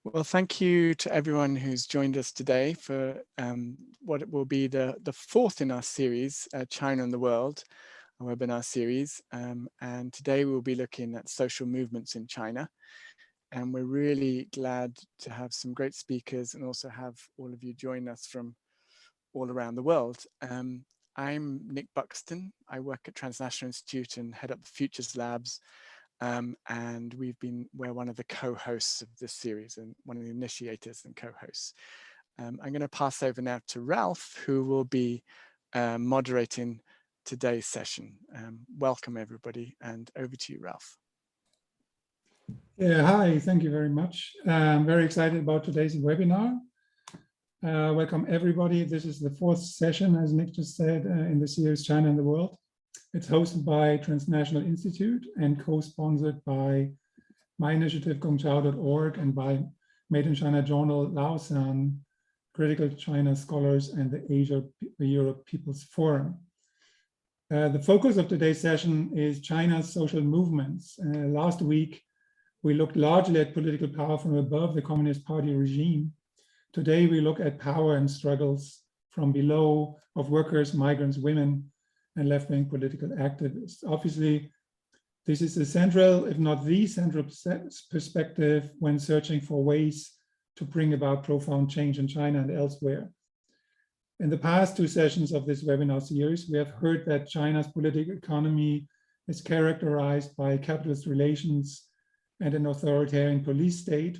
Well, thank you to everyone who's joined us today for what will be the fourth in our series, China and the World, a webinar series. And today we'll be looking at social movements in China. And we're really glad to have some great speakers and also have all of you join us from all around the world. I'm Nick Buxton. I work at Transnational Institute and head up the Futures Labs. And we're one of the co-hosts of this series and one of the initiators and co-hosts. I'm going to pass over now to Ralf, who will be moderating today's session. Welcome everybody, and over to you, Ralf. Yeah, hi, thank you very much. I'm very excited about today's webinar. Welcome everybody. This is the fourth session, as Nick just said, in the series China and the World. It's hosted by Transnational Institute and co-sponsored by my initiative gongchao.org and by Made in China Journal, Lausan, Critical China Scholars, and the Asia-Europe People's Forum. The focus of today's session is China's social movements. Last week, we looked largely at political power from above the Communist Party regime. Today, we look at power and struggles from below of workers, migrants, women, and left-wing political activists. Obviously, this is a central, if not the central perspective when searching for ways to bring about profound change in China and elsewhere. In the past two sessions of this webinar series, we have heard that China's political economy is characterized by capitalist relations and an authoritarian police state.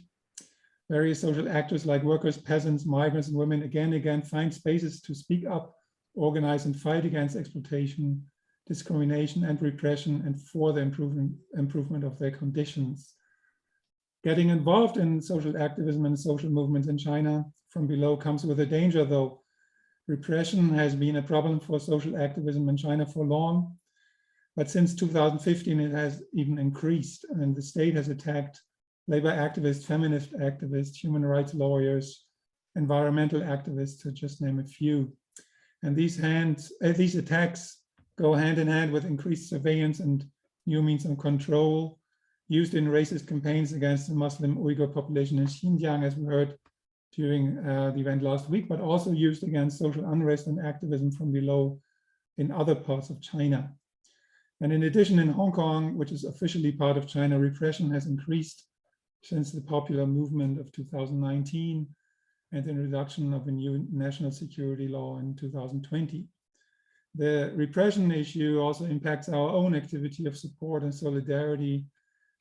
Various social actors like workers, peasants, migrants, and women again and again find spaces to speak up, organize, and fight against exploitation, discrimination, and repression, and for the improvement of their conditions. Getting involved in social activism and social movements in China from below comes with a danger, though. Repression has been a problem for social activism in China for long, but since 2015 it has even increased, and the state has attacked labor activists, feminist activists, human rights lawyers, environmental activists, to just name a few. And these attacks go hand in hand with increased surveillance and new means of control used in racist campaigns against the Muslim Uyghur population in Xinjiang, as we heard during the event last week, but also used against social unrest and activism from below in other parts of China. And in addition, in Hong Kong, which is officially part of China, repression has increased since the popular movement of 2019 and the introduction of a new national security law in 2020. The repression issue also impacts our own activity of support and solidarity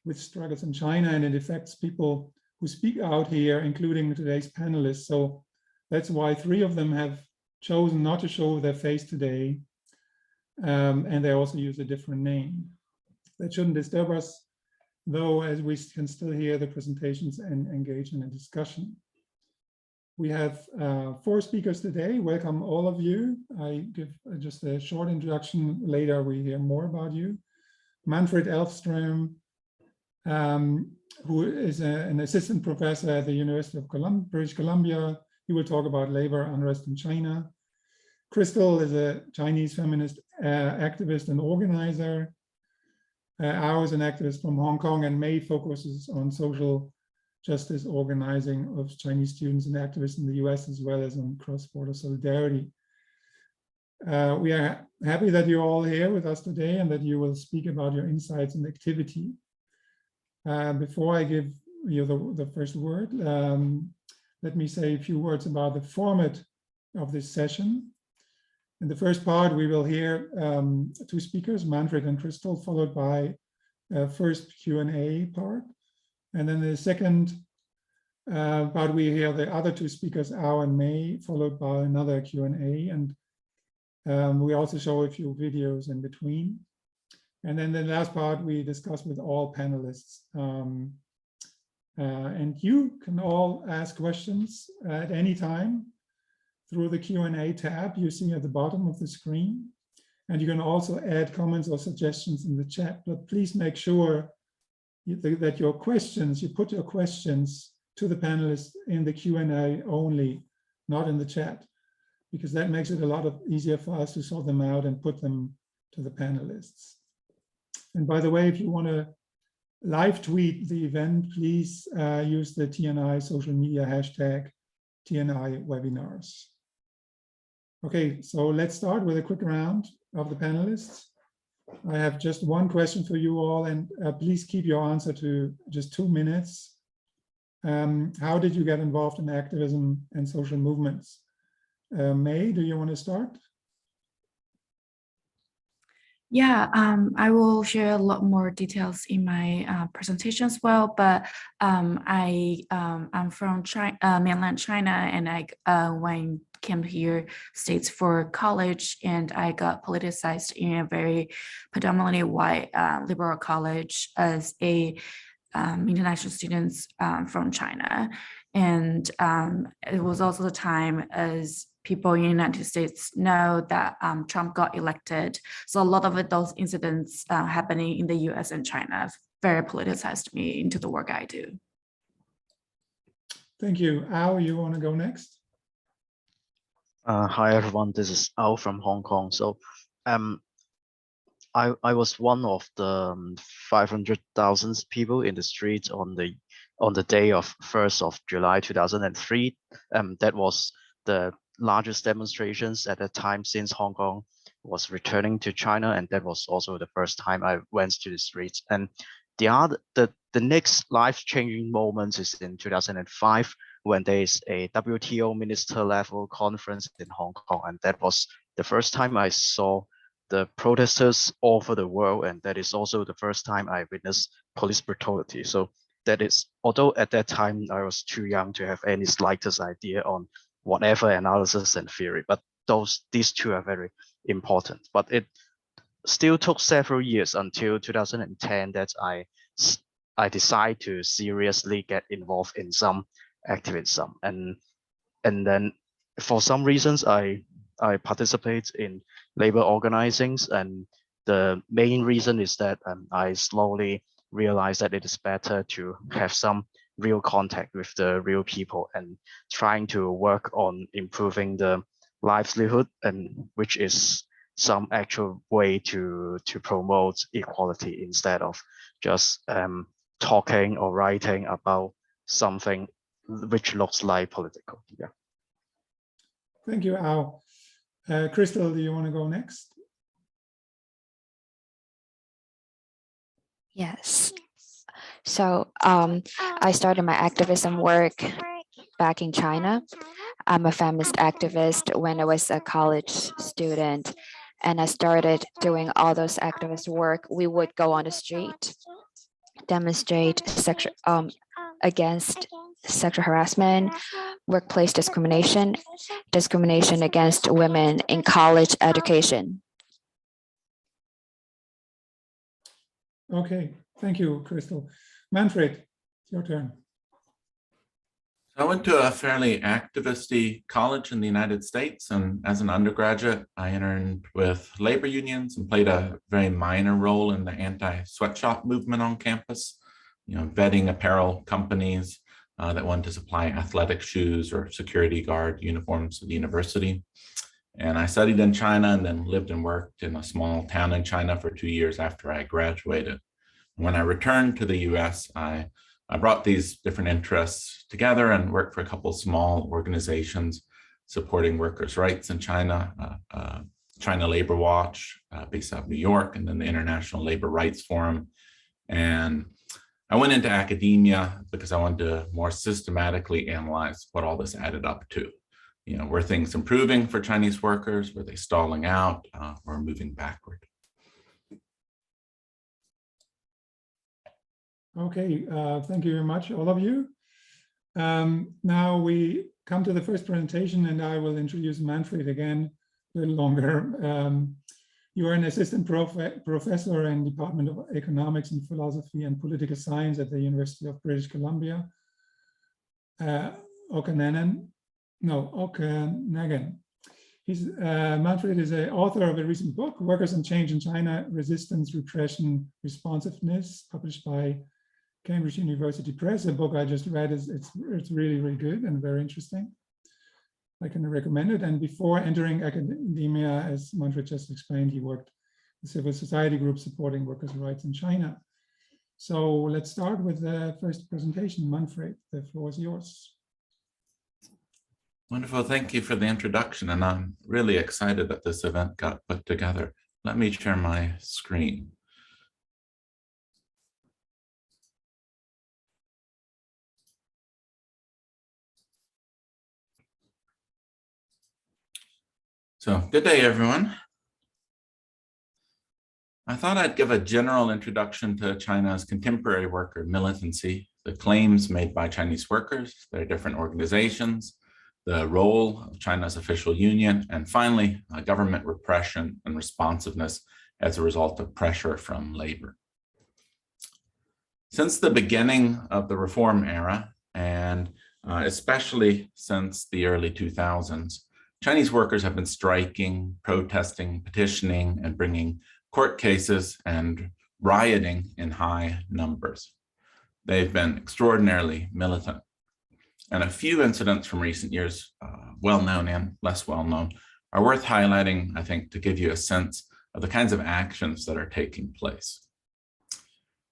with struggles in China, and it affects people who speak out here, including today's panelists. So that's why three of them have chosen not to show their face today, and they also use a different name. That shouldn't disturb us, though, as we can still hear the presentations and engage in a discussion. We have four speakers today. Welcome all of you. I give just a short introduction. Later we hear more about you. Manfred Elfstrom, who is an assistant professor at the University of British Columbia. He will talk about labor unrest in China. Crystal is a Chinese feminist activist and organizer. I was an activist from Hong Kong, and May focuses on social justice organizing of Chinese students and activists in the US, as well as on cross-border solidarity. We are happy that you're all here with us today and that you will speak about your insights and activity. Before I give you the first word, let me say a few words about the format of this session. In the first part, we will hear two speakers, Manfred and Crystal, followed by a first Q&A part. And then the second part, we hear the other two speakers, Ao and May, followed by another Q&A. And we also show a few videos in between. And then the last part, we discuss with all panelists. And you can all ask questions at any time through the Q&A tab you see at the bottom of the screen. And you can also add comments or suggestions in the chat, but please make sure that your questions, you put your questions to the panelists in the Q&A only, not in the chat, because that makes it a lot easier for us to sort them out and put them to the panelists. And by the way, if you want to live tweet the event, please use the TNI social media hashtag TNI webinars. Okay, so let's start with a quick round of the panelists. I have just one question for you all, and please keep your answer to just 2 minutes. How did you get involved in activism and social movements? May, do you want to start? Yeah, I will share a lot more details in my presentation as well, but I'm from China, mainland China, and when came here States for college, and I got politicized in a very predominantly white liberal college as a international students from China. And it was also the time as people in the United States know that Trump got elected. So a lot of those incidents happening in the US and China very politicized me into the work I do. Thank you. Al, you want to go next? Hi everyone, this is Al from Hong Kong. So I was one of the 500,000 people in the streets on the day of 1st of July 2003. That was the largest demonstrations at that time since Hong Kong was returning to China, and that was also the first time I went to the streets. And the next life-changing moment is in 2005 when there is a WTO minister level conference in Hong Kong, and that was the first time I saw the protesters all over the world, and that is also the first time I witnessed police brutality. So that is, although at that time I was too young to have any slightest idea on whatever analysis and theory, but these two are very important. But it still took several years until 2010 that I decided to seriously get involved in some activism, and then for some reasons I participate in labor organizings, and the main reason is that I slowly realized that it is better to have some real contact with the real people and trying to work on improving the livelihood, and which is some actual way to promote equality instead of just talking or writing about something which looks like political. Yeah. Thank you, Al. Crystal, do you want to go next? Yes. So I started my activism work back in China. I'm a feminist activist when I was a college student, and I started doing all those activist work. We would go on the street, demonstrate against sexual harassment, workplace discrimination, discrimination against women in college education. Okay, thank you, Crystal. Manfred, it's your turn. I went to a fairly activist-y college in the United States, and as an undergraduate, I interned with labor unions and played a very minor role in the anti-sweatshop movement on campus, vetting apparel companies that wanted to supply athletic shoes or security guard uniforms to the university. And I studied in China and then lived and worked in a small town in China for 2 years after I graduated. When I returned to the US, I brought these different interests together and worked for a couple of small organizations supporting workers' rights in China, China Labor Watch, based out of New York, and then the International Labor Rights Forum. And I went into academia because I wanted to more systematically analyze what all this added up to. Were things improving for Chinese workers? Were they stalling out or moving backward? Okay, thank you very much, all of you. Now we come to the first presentation, and I will introduce Manfred again a little longer. You are an assistant professor in Department of Economics and Philosophy and Political Science at the University of British Columbia. Okanagan. Manfred is an author of a recent book, Workers and Change in China, Resistance, Repression, Responsiveness, published by Cambridge University Press. A book I just read. It's really, really good and very interesting. I can recommend it. And before entering academia, as Manfred just explained, he worked in civil society groups supporting workers' rights in China. So let's start with the first presentation. Manfred, the floor is yours. Wonderful. Thank you for the introduction. And I'm really excited that this event got put together. Let me share my screen. So good day, everyone. I thought I'd give a general introduction to China's contemporary worker militancy, the claims made by Chinese workers, their different organizations, the role of China's official union, and finally, government repression and responsiveness as a result of pressure from labor. Since the beginning of the reform era, and especially since the early 2000s, Chinese workers have been striking, protesting, petitioning, and bringing court cases and rioting in high numbers. They've been extraordinarily militant. And a few incidents from recent years, well-known and less well-known, are worth highlighting, I think, to give you a sense of the kinds of actions that are taking place.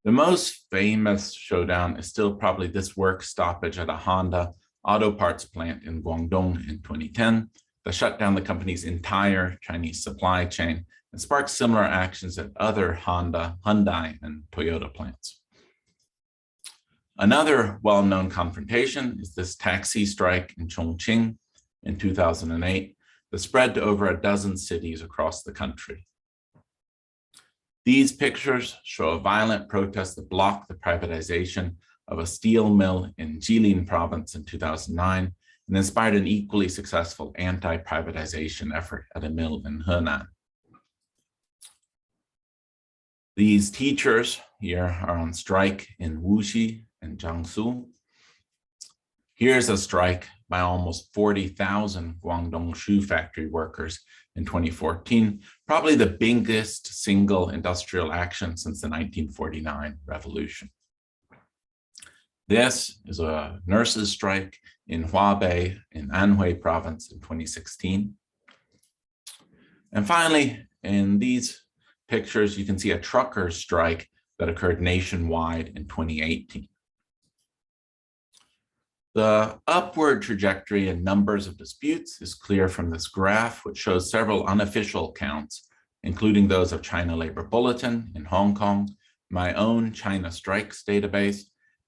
The most famous showdown is still probably this work stoppage at a Honda auto parts plant in Guangdong in 2010 that shut down the company's entire Chinese supply chain and sparked similar actions at other Honda, Hyundai, and Toyota plants. Another well-known confrontation is this taxi strike in Chongqing in 2008 that spread to over a dozen cities across the country. These pictures show a violent protest that blocked the privatization of a steel mill in Jilin province in 2009 and inspired an equally successful anti-privatization effort at a mill in Henan. These teachers here are on strike in Wuxi and Jiangsu. Here's a strike by almost 40,000 Guangdong shoe factory workers in 2014, probably the biggest single industrial action since the 1949 revolution. This is a nurses' strike in Hubei in Anhui province in 2016. And finally, in these pictures, you can see a truckers' strike that occurred nationwide in 2018. The upward trajectory in numbers of disputes is clear from this graph, which shows several unofficial counts, including those of China Labor Bulletin in Hong Kong, my own China Strikes database,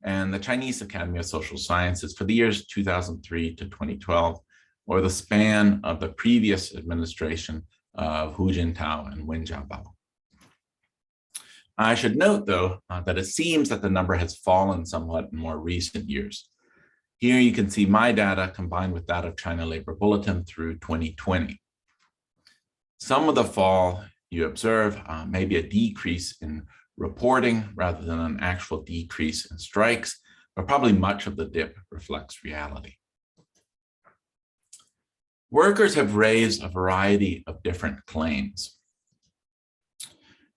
and the Chinese Academy of Social Sciences for the years 2003 to 2012, or the span of the previous administration of Hu Jintao and Wen Jiabao. I should note, though, that it seems that the number has fallen somewhat in more recent years. Here you can see my data combined with that of China Labor Bulletin through 2020. Some of the fall you observe may be a decrease in reporting rather than an actual decrease in strikes, but probably much of the dip reflects reality. Workers have raised a variety of different claims.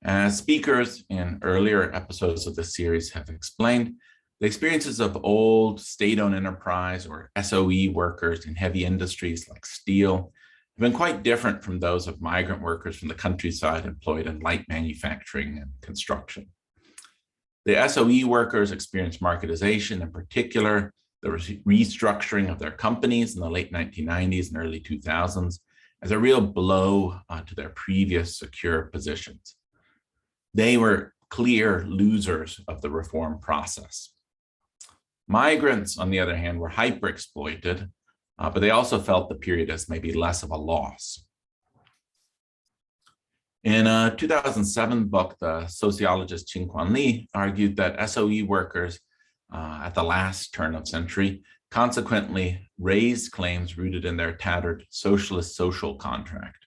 As speakers in earlier episodes of this series have explained, the experiences of old state-owned enterprise or SOE workers in heavy industries like steel have been quite different from those of migrant workers from the countryside employed in light manufacturing and construction. The SOE workers experienced marketization, in particular, the restructuring of their companies in the late 1990s and early 2000s as a real blow to their previous secure positions. They were clear losers of the reform process. Migrants, on the other hand, were hyper-exploited, but they also felt the period as maybe less of a loss. In a 2007 book, the sociologist Qin Li argued that SOE workers at the last turn of century consequently raised claims rooted in their tattered socialist social contract.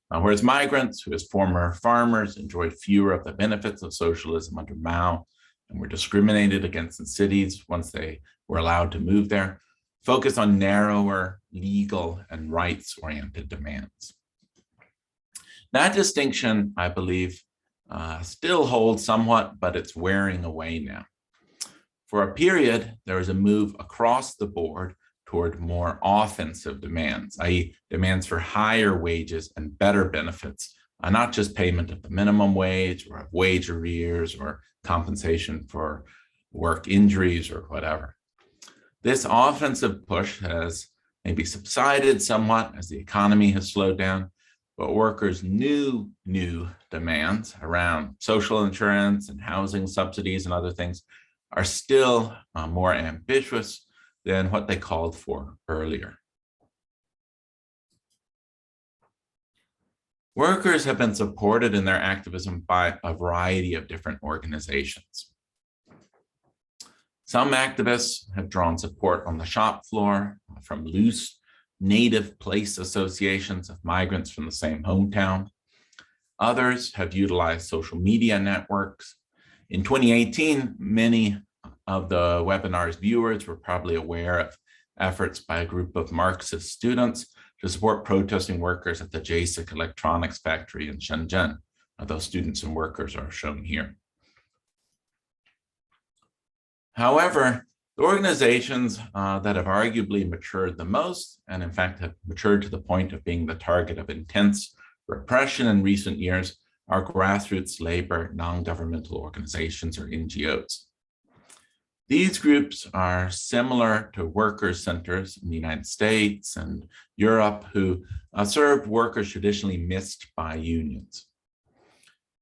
Whereas migrants, who as former farmers enjoyed fewer of the benefits of socialism under Mao and were discriminated against in cities once they were allowed to move there, focused on narrower legal and rights-oriented demands. That distinction, I believe, still holds somewhat, but it's wearing away now. For a period, there was a move across the board toward more offensive demands, i.e. demands for higher wages and better benefits, not just payment of the minimum wage or of wage arrears or compensation for work injuries or whatever. This offensive push has maybe subsided somewhat as the economy has slowed down, but workers' new demands around social insurance and housing subsidies and other things are still more ambitious than what they called for earlier. Workers have been supported in their activism by a variety of different organizations. Some activists have drawn support on the shop floor from loose native place associations of migrants from the same hometown. Others have utilized social media networks. In 2018, many of the webinar's viewers were probably aware of efforts by a group of Marxist students to support protesting workers at the JASIC electronics factory in Shenzhen. Those students and workers are shown here. However, the organizations that have arguably matured the most, and in fact have matured to the point of being the target of intense repression in recent years, are grassroots labor non-governmental organizations, or NGOs. These groups are similar to workers' centers in the United States and Europe, who served workers traditionally missed by unions.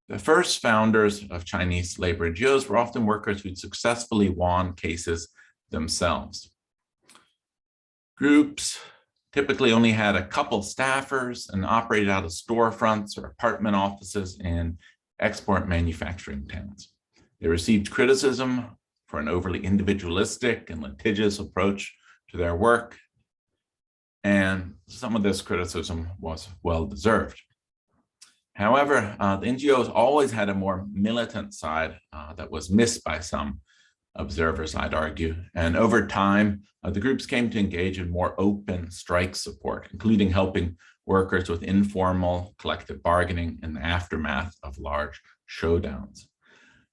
The first founders of Chinese labor NGOs were often workers who'd successfully won cases themselves. Groups typically only had a couple staffers and operated out of storefronts or apartment offices in export manufacturing towns. They received criticism for an overly individualistic and litigious approach to their work, and some of this criticism was well-deserved. However, the NGOs always had a more militant side that was missed by some observers, I'd argue. And over time, the groups came to engage in more open strike support, including helping workers with informal collective bargaining in the aftermath of large showdowns.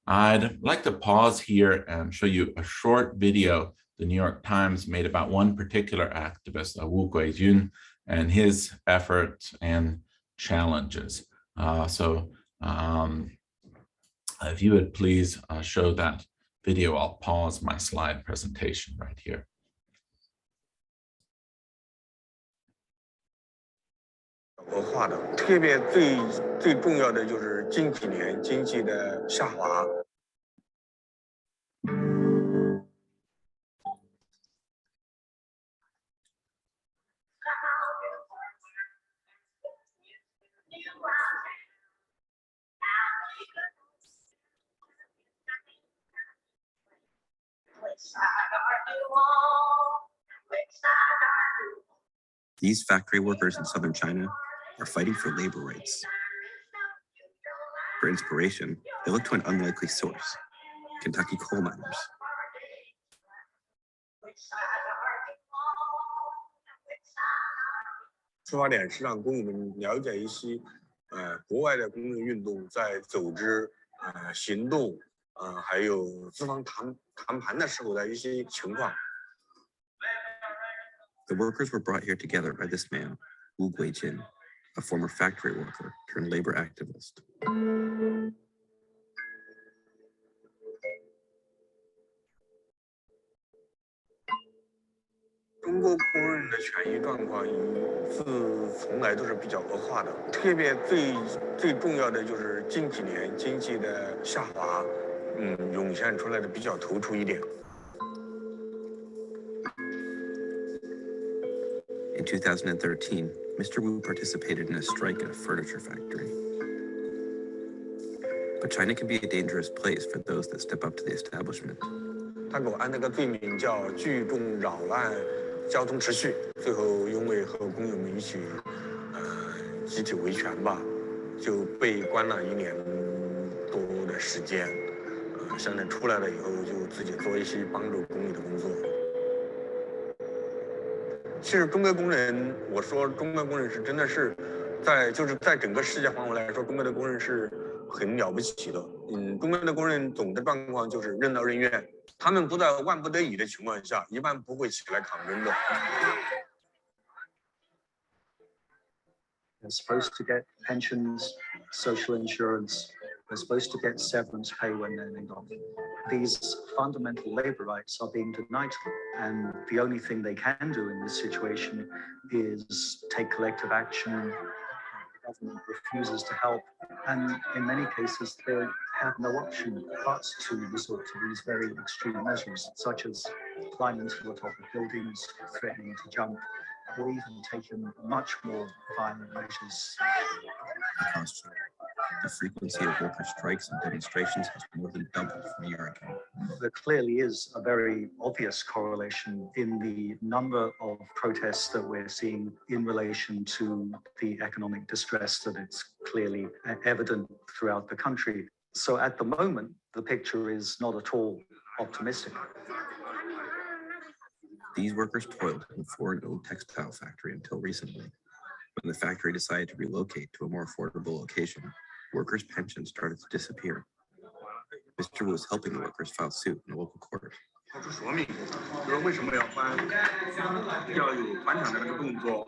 I'd like to pause here and show you a short video the New York Times made about one particular activist, Wu Guijun, and his efforts and challenges. If you would please show that video, I'll pause my slide presentation right here. 恶化的，特别最重要的就是近几年经济的下滑。These factory workers in southern China are fighting for labor rights. For inspiration, they look to an unlikely source, Kentucky coal miners. 出发点是让工友们了解一些国外的工人运动在组织行动还有资方谈判的时候的一些情况。 The workers were brought here together by this man, Wu Guijin, a former factory worker turned labor activist. 中国工人的权益状况从来都是比较恶化的，特别最重要的就是近几年经济的下滑，涌现出来的比较突出一点。 In 2013, Mr. Wu participated in a strike at a furniture factory. But China can be a dangerous place for those that step up to the establishment. 他给我按那个罪名叫聚众扰乱交通秩序，最后因为和工友们一起集体维权吧，就被关了1年多的时间。现在出来了以后，就自己做一些帮助工友的工作。 其实中国工人，我说中国工人是真的是在整个世界范围来说，中国的工人是很了不起的。中国的工人总的状况就是任劳任怨，他们不在万不得已的情况下，一般不会起来抗争的。They're supposed to get pensions, social insurance, They're supposed to get severance pay when they're laid off. These fundamental labor rights are being denied to them. And the only thing they can do in this situation is take collective action. The government refuses to help. And in many cases, they have no option but to resort to these very extreme measures, such as climbing to the top of buildings, threatening to jump, or even taking much more violent measures. Across China, the frequency of worker strikes and demonstrations has more than doubled from a year ago. There clearly is a very obvious correlation in the number of protests that we're seeing in relation to the economic distress that it's clearly evident throughout the country. So at the moment, the picture is not at all optimistic. These workers toiled in a foreign-owned textile factory until recently. When the factory decided to relocate to a more affordable location, workers' pensions started to disappear. Mr. Wu is helping the workers file suit in a local court. 说明就是为什么要搬，要有搬厂的那个动作，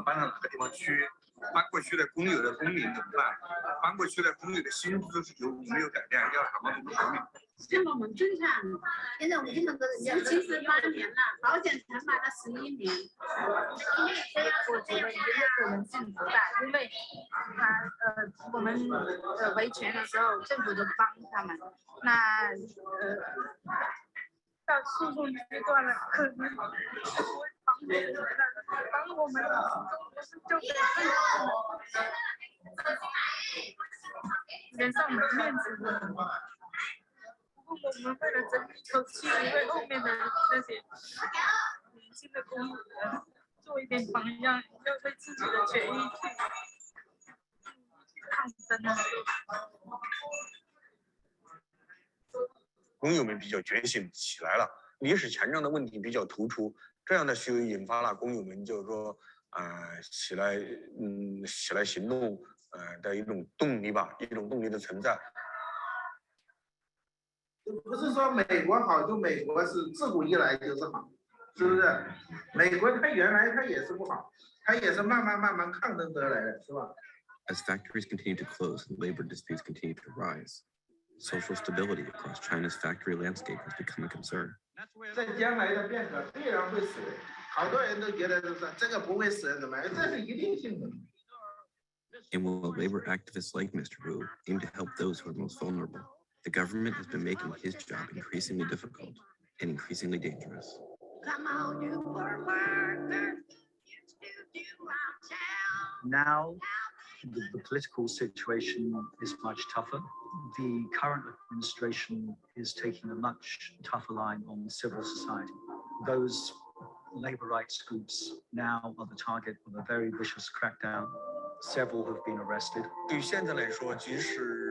搬到哪个地方去，搬过去的工友的工龄怎么办？搬过去的工友的薪资是有没有改变？要什么都不说明。像我们正常，现在我们那个78年了，保险才买了11年。我觉得也有可能幸福的，因为我们维权的时候，政府都帮他们。那到诉讼阶段了，可能不会帮我们就给人上门面子的。不过我们为了争一口气，为后面的那些年轻的工人做一点榜样，要为自己的权益去抗争啊！工友们比较觉醒起来了，历史前瞻的问题比较突出，这样的就引发了工友们就是说起来行动的一种动力吧，一种动力的存在。不是说美国好就美国是自古以来就是好，是不是？美国它原来它也是不好，它也是慢慢抗争得来的，是吧？ As factories continue to close and labor disputes continue to rise, social stability across China's factory landscape has become a concern. 在将来的变革必然会死人，好多人都觉得就是这个不会死人怎么样？这是一定性的。And while labor activists like Mr. Wu aim to help those who are most vulnerable, the government has been making his job increasingly difficult and increasingly dangerous. Now, the political situation is much tougher. The current administration is taking a much tougher line on civil society. Those labor rights groups now are the target of a very vicious crackdown. Several have been arrested. 对于现在来说，即使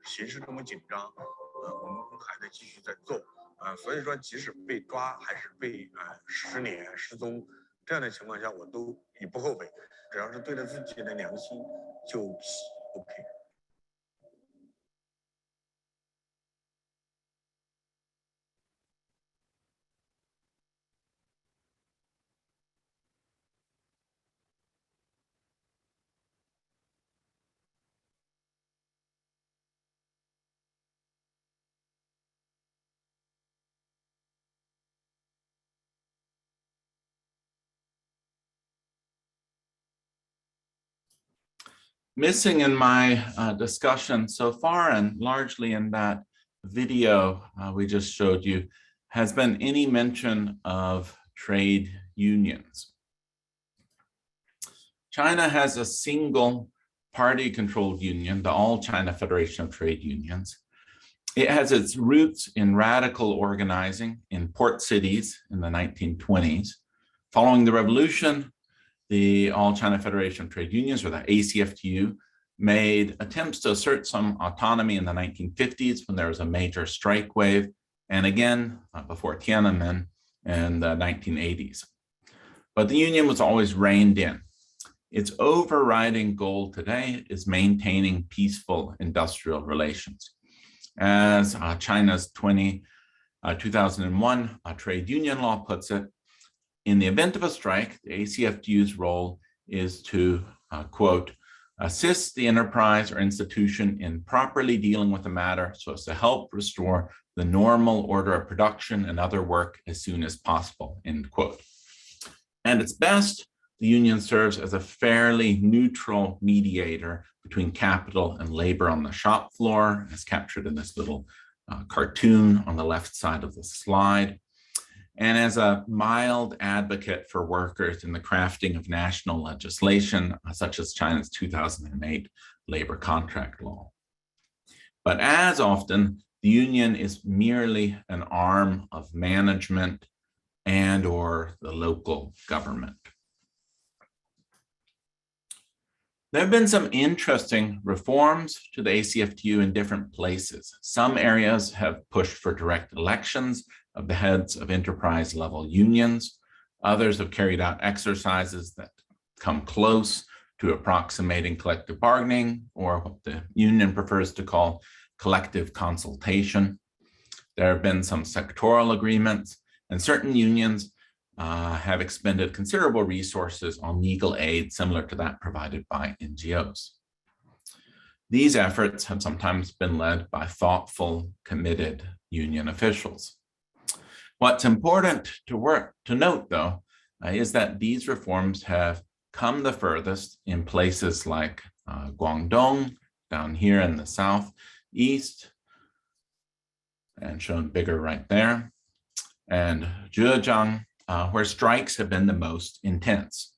形势这么紧张，我们还在继续在做，所以说即使被抓还是被失联、失踪这样的情况下，我都也不后悔，只要是对着自己的良心就 OK。 Missing in my discussion so far, and largely in that video we just showed you, has been any mention of trade unions. China has a single party-controlled union, the All China Federation of Trade Unions. It has its roots in radical organizing in port cities in the 1920s. Following the revolution, the All China Federation of Trade Unions, or the ACFTU, made attempts to assert some autonomy in the 1950s when there was a major strike wave, and again before Tiananmen in the 1980s. But the union was always reined in. Its overriding goal today is maintaining peaceful industrial relations. As China's 2001 trade union law puts it, in the event of a strike, the ACFTU's role is to, quote, assist the enterprise or institution in properly dealing with the matter so as to help restore the normal order of production and other work as soon as possible, end quote. And at its best, the union serves as a fairly neutral mediator between capital and labor on the shop floor, as captured in this little cartoon on the left side of the slide, and as a mild advocate for workers in the crafting of national legislation, such as China's 2008 labor contract law. But as often, the union is merely an arm of management and or the local government. There have been some interesting reforms to the ACFTU in different places. Some areas have pushed for direct elections of the heads of enterprise level unions. Others have carried out exercises that come close to approximating collective bargaining, or what the union prefers to call collective consultation. There have been some sectoral agreements, and certain unions have expended considerable resources on legal aid similar to that provided by NGOs. These efforts have sometimes been led by thoughtful, committed union officials. What's important to note, though, is that these reforms have come the furthest in places like Guangdong, down here in the southeast, and shown bigger right there, and Zhejiang, where strikes have been the most intense.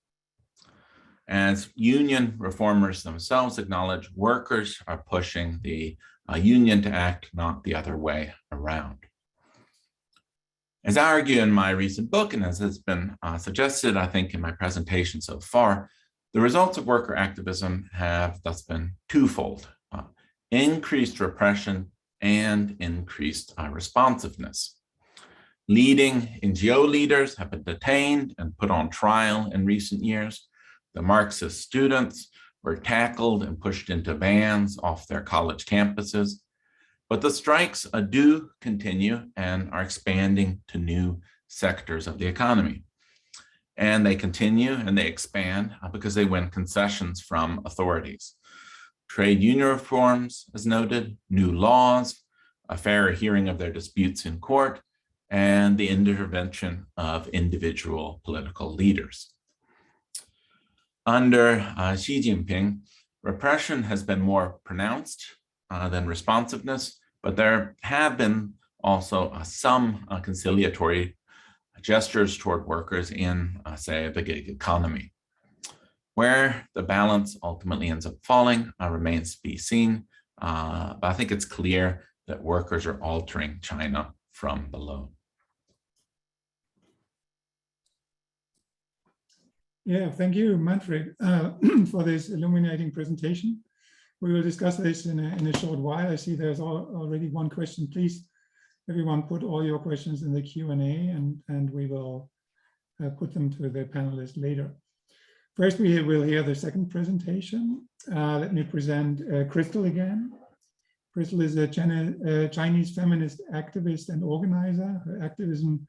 As union reformers themselves acknowledge, workers are pushing the union to act, not the other way around. As I argue in my recent book, and as has been suggested, I think, in my presentation so far, the results of worker activism have thus been twofold: increased repression and increased responsiveness. Leading NGO leaders have been detained and put on trial in recent years. The Marxist students were tackled and pushed into vans off their college campuses. But the strikes do continue and are expanding to new sectors of the economy. And they continue and they expand because they win concessions from authorities. Trade union reforms, as noted, new laws, a fairer hearing of their disputes in court, and the intervention of individual political leaders. Under Xi Jinping, repression has been more pronounced than responsiveness, but there have been also some conciliatory gestures toward workers in, say, the gig economy. Where the balance ultimately ends up falling remains to be seen, but I think it's clear that workers are altering China from below. Yeah, thank you, Manfred, for this illuminating presentation. We will discuss this in a short while. I see there's already one question. Please, everyone, put all your questions in the Q&A, and we will put them to the panelists later. First, we will hear the second presentation. Let me present Crystal again. Crystal is a Chinese feminist activist and organizer. Her activism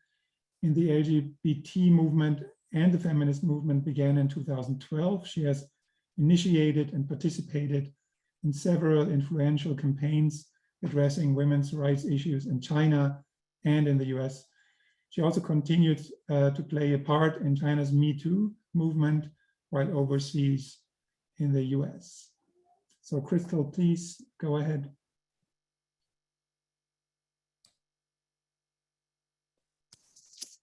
in the LGBT movement and the feminist movement began in 2012. She has initiated and participated in several influential campaigns addressing women's rights issues in China and in the US. She also continued to play a part in China's MeToo movement while overseas in the US. So Crystal, please go ahead.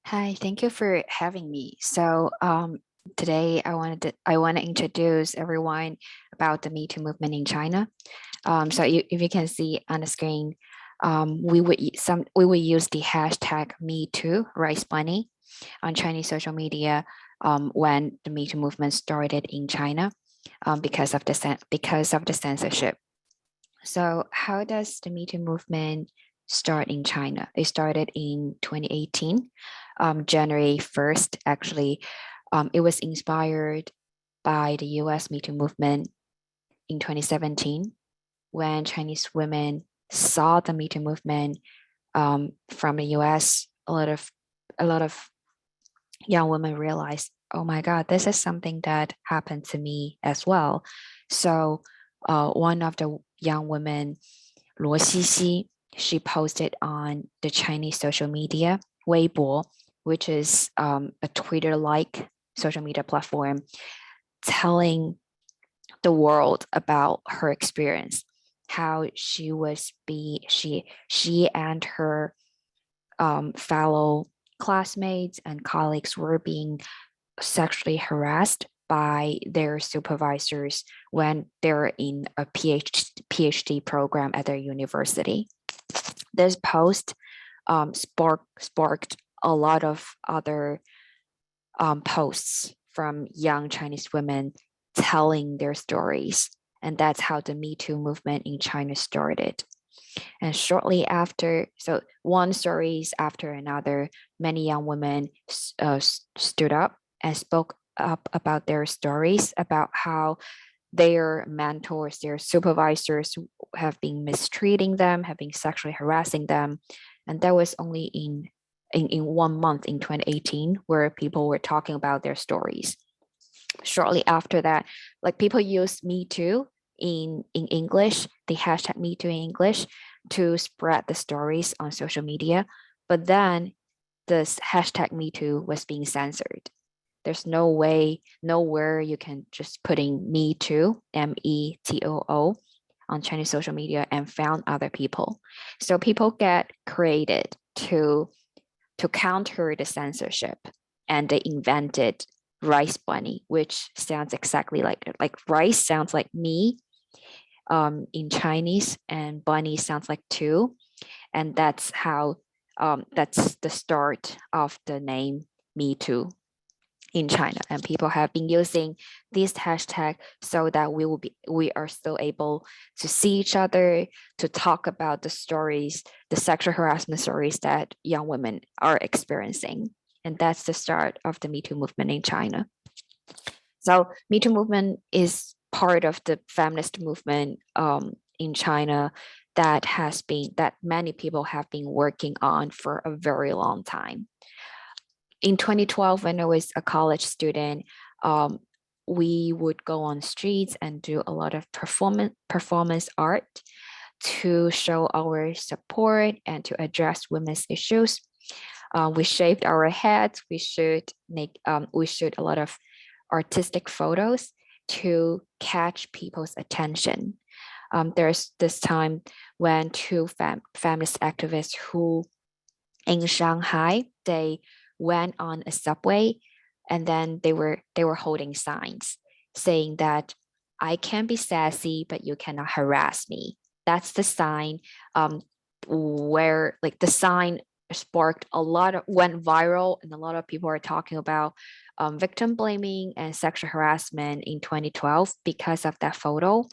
Hi, thank you for having me. So today I want to introduce everyone about the MeToo movement in China. So if you can see on the screen, we would use the hashtag MeToo Rights Bunny on Chinese social media when the MeToo movement started in China because of the censorship. So how does the MeToo movement start in China? It started in 2018, January 1st, actually. It was inspired by the US MeToo movement in 2017, when Chinese women saw the MeToo movement from the US. A lot of young women realized, oh my God, this is something that happened to me as well. So one of the young women, Luo Xixi, she posted on the Chinese social media, Weibo, which is a Twitter-like social media platform, telling the world about her experience, how she and her fellow classmates and colleagues were being sexually harassed by their supervisors when they're in a PhD program at their university. This post sparked a lot of other posts from young Chinese women telling their stories. And that's how the Me Too movement in China started. And shortly after, so one stories after another, many young women stood up and spoke up about their stories, about how their mentors, their supervisors have been mistreating them, have been sexually harassing them. And that was only in 1 month in 2018, where people were talking about their stories. Shortly after that, like people use Me Too in English, the hashtag Me Too in English, to spread the stories on social media. But then this hashtag Me Too was being censored. There's no way, nowhere you can just put in Me Too, METOO, on Chinese social media and found other people. So people get created to counter the censorship, and they invented rice bunny, which sounds exactly like rice sounds like me in Chinese, and bunny sounds like two, and that's how that's the start of the name Me Too in China. And people have been using this hashtag so that we are still able to see each other, to talk about the stories, the sexual harassment stories that young women are experiencing. And that's the start of the Me Too movement in China. So Me Too movement is part of the feminist movement in China that many people have been working on for a very long time. In 2012, when I was a college student, we would go on streets and do a lot of performance art to show our support and to address women's issues. We shaved our heads. We shoot a lot of artistic photos to catch people's attention. There's this time when two feminist activists who in Shanghai, they went on a subway, and then they were holding signs saying that I can be sassy, but you cannot harass me. That's the sign where like the sign sparked went viral, and a lot of people are talking about victim blaming and sexual harassment in 2012 because of that photo.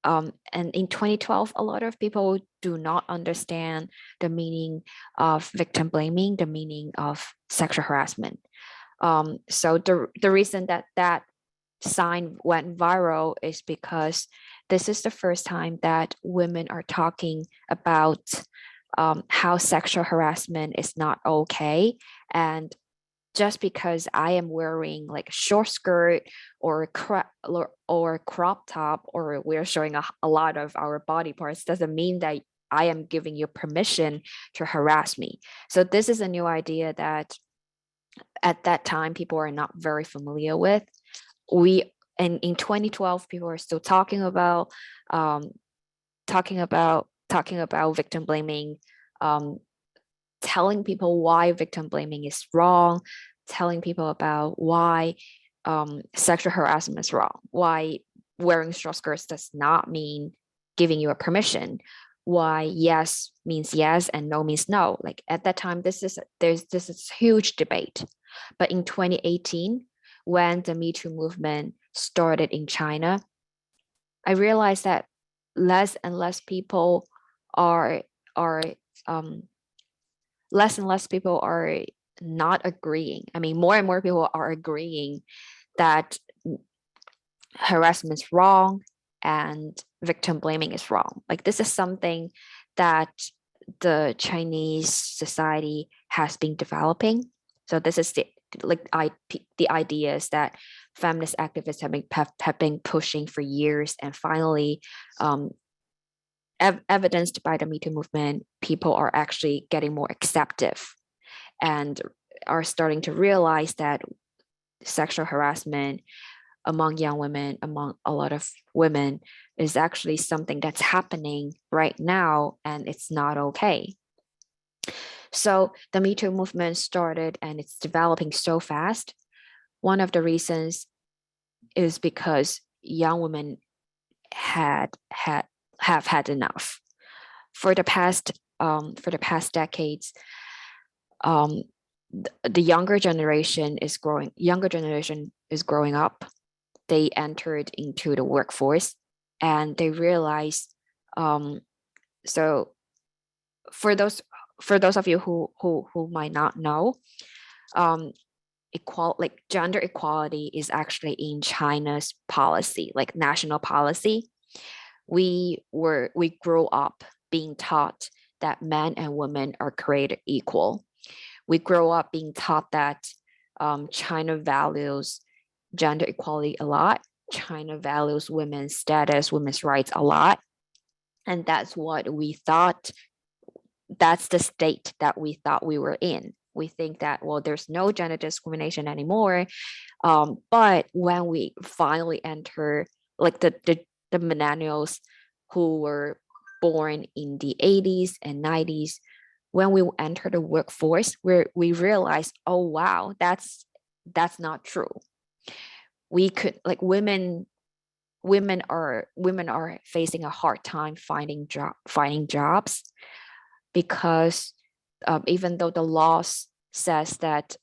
And in 2012, a lot of people do not understand the meaning of victim blaming, the meaning of sexual harassment. So the reason that sign went viral is because this is the first time that women are talking about how sexual harassment is not okay. And just because I am wearing like a short skirt or a crop top, or we're showing a lot of our body parts, doesn't mean that I am giving you permission to harass me. So this is a new idea that at that time people are not very familiar with. And in 2012, people are still talking about victim blaming, telling people why victim blaming is wrong, telling people about why sexual harassment is wrong, why wearing short skirts does not mean giving you a permission, why yes means yes and no means no. Like at that time, this is a huge debate. But in 2018, when the Me Too movement started in China, I realized that less and less people are not agreeing. I mean, more and more people are agreeing that harassment is wrong and victim blaming is wrong. Like this is something that the Chinese society has been developing. So this is the ideas that feminist activists have been pushing for years, and finally, evidenced by the MeToo movement, people are actually getting more acceptive and are starting to realize that sexual harassment among young women, among a lot of women, is actually something that's happening right now, and it's not okay. So the MeToo movement started, and it's developing so fast. One of the reasons is because young women have had enough. For the past decades, the younger generation is growing up. They entered into the workforce, and they realize. So for those of you who might not know, gender equality is actually in China's policy, like national policy. We grew up being taught that men and women are created equal. We grow up being taught that China values gender equality a lot. China values women's status, women's rights a lot. And that's what we thought, that's the state that we thought we were in. We think that, well, there's no gender discrimination anymore. But when we finally enter, like the millennials who were born in the 80s and 90s, when we enter the workforce, we realize, oh wow, that's not true. We could, like, women are facing a hard time finding jobs, because even though the law says that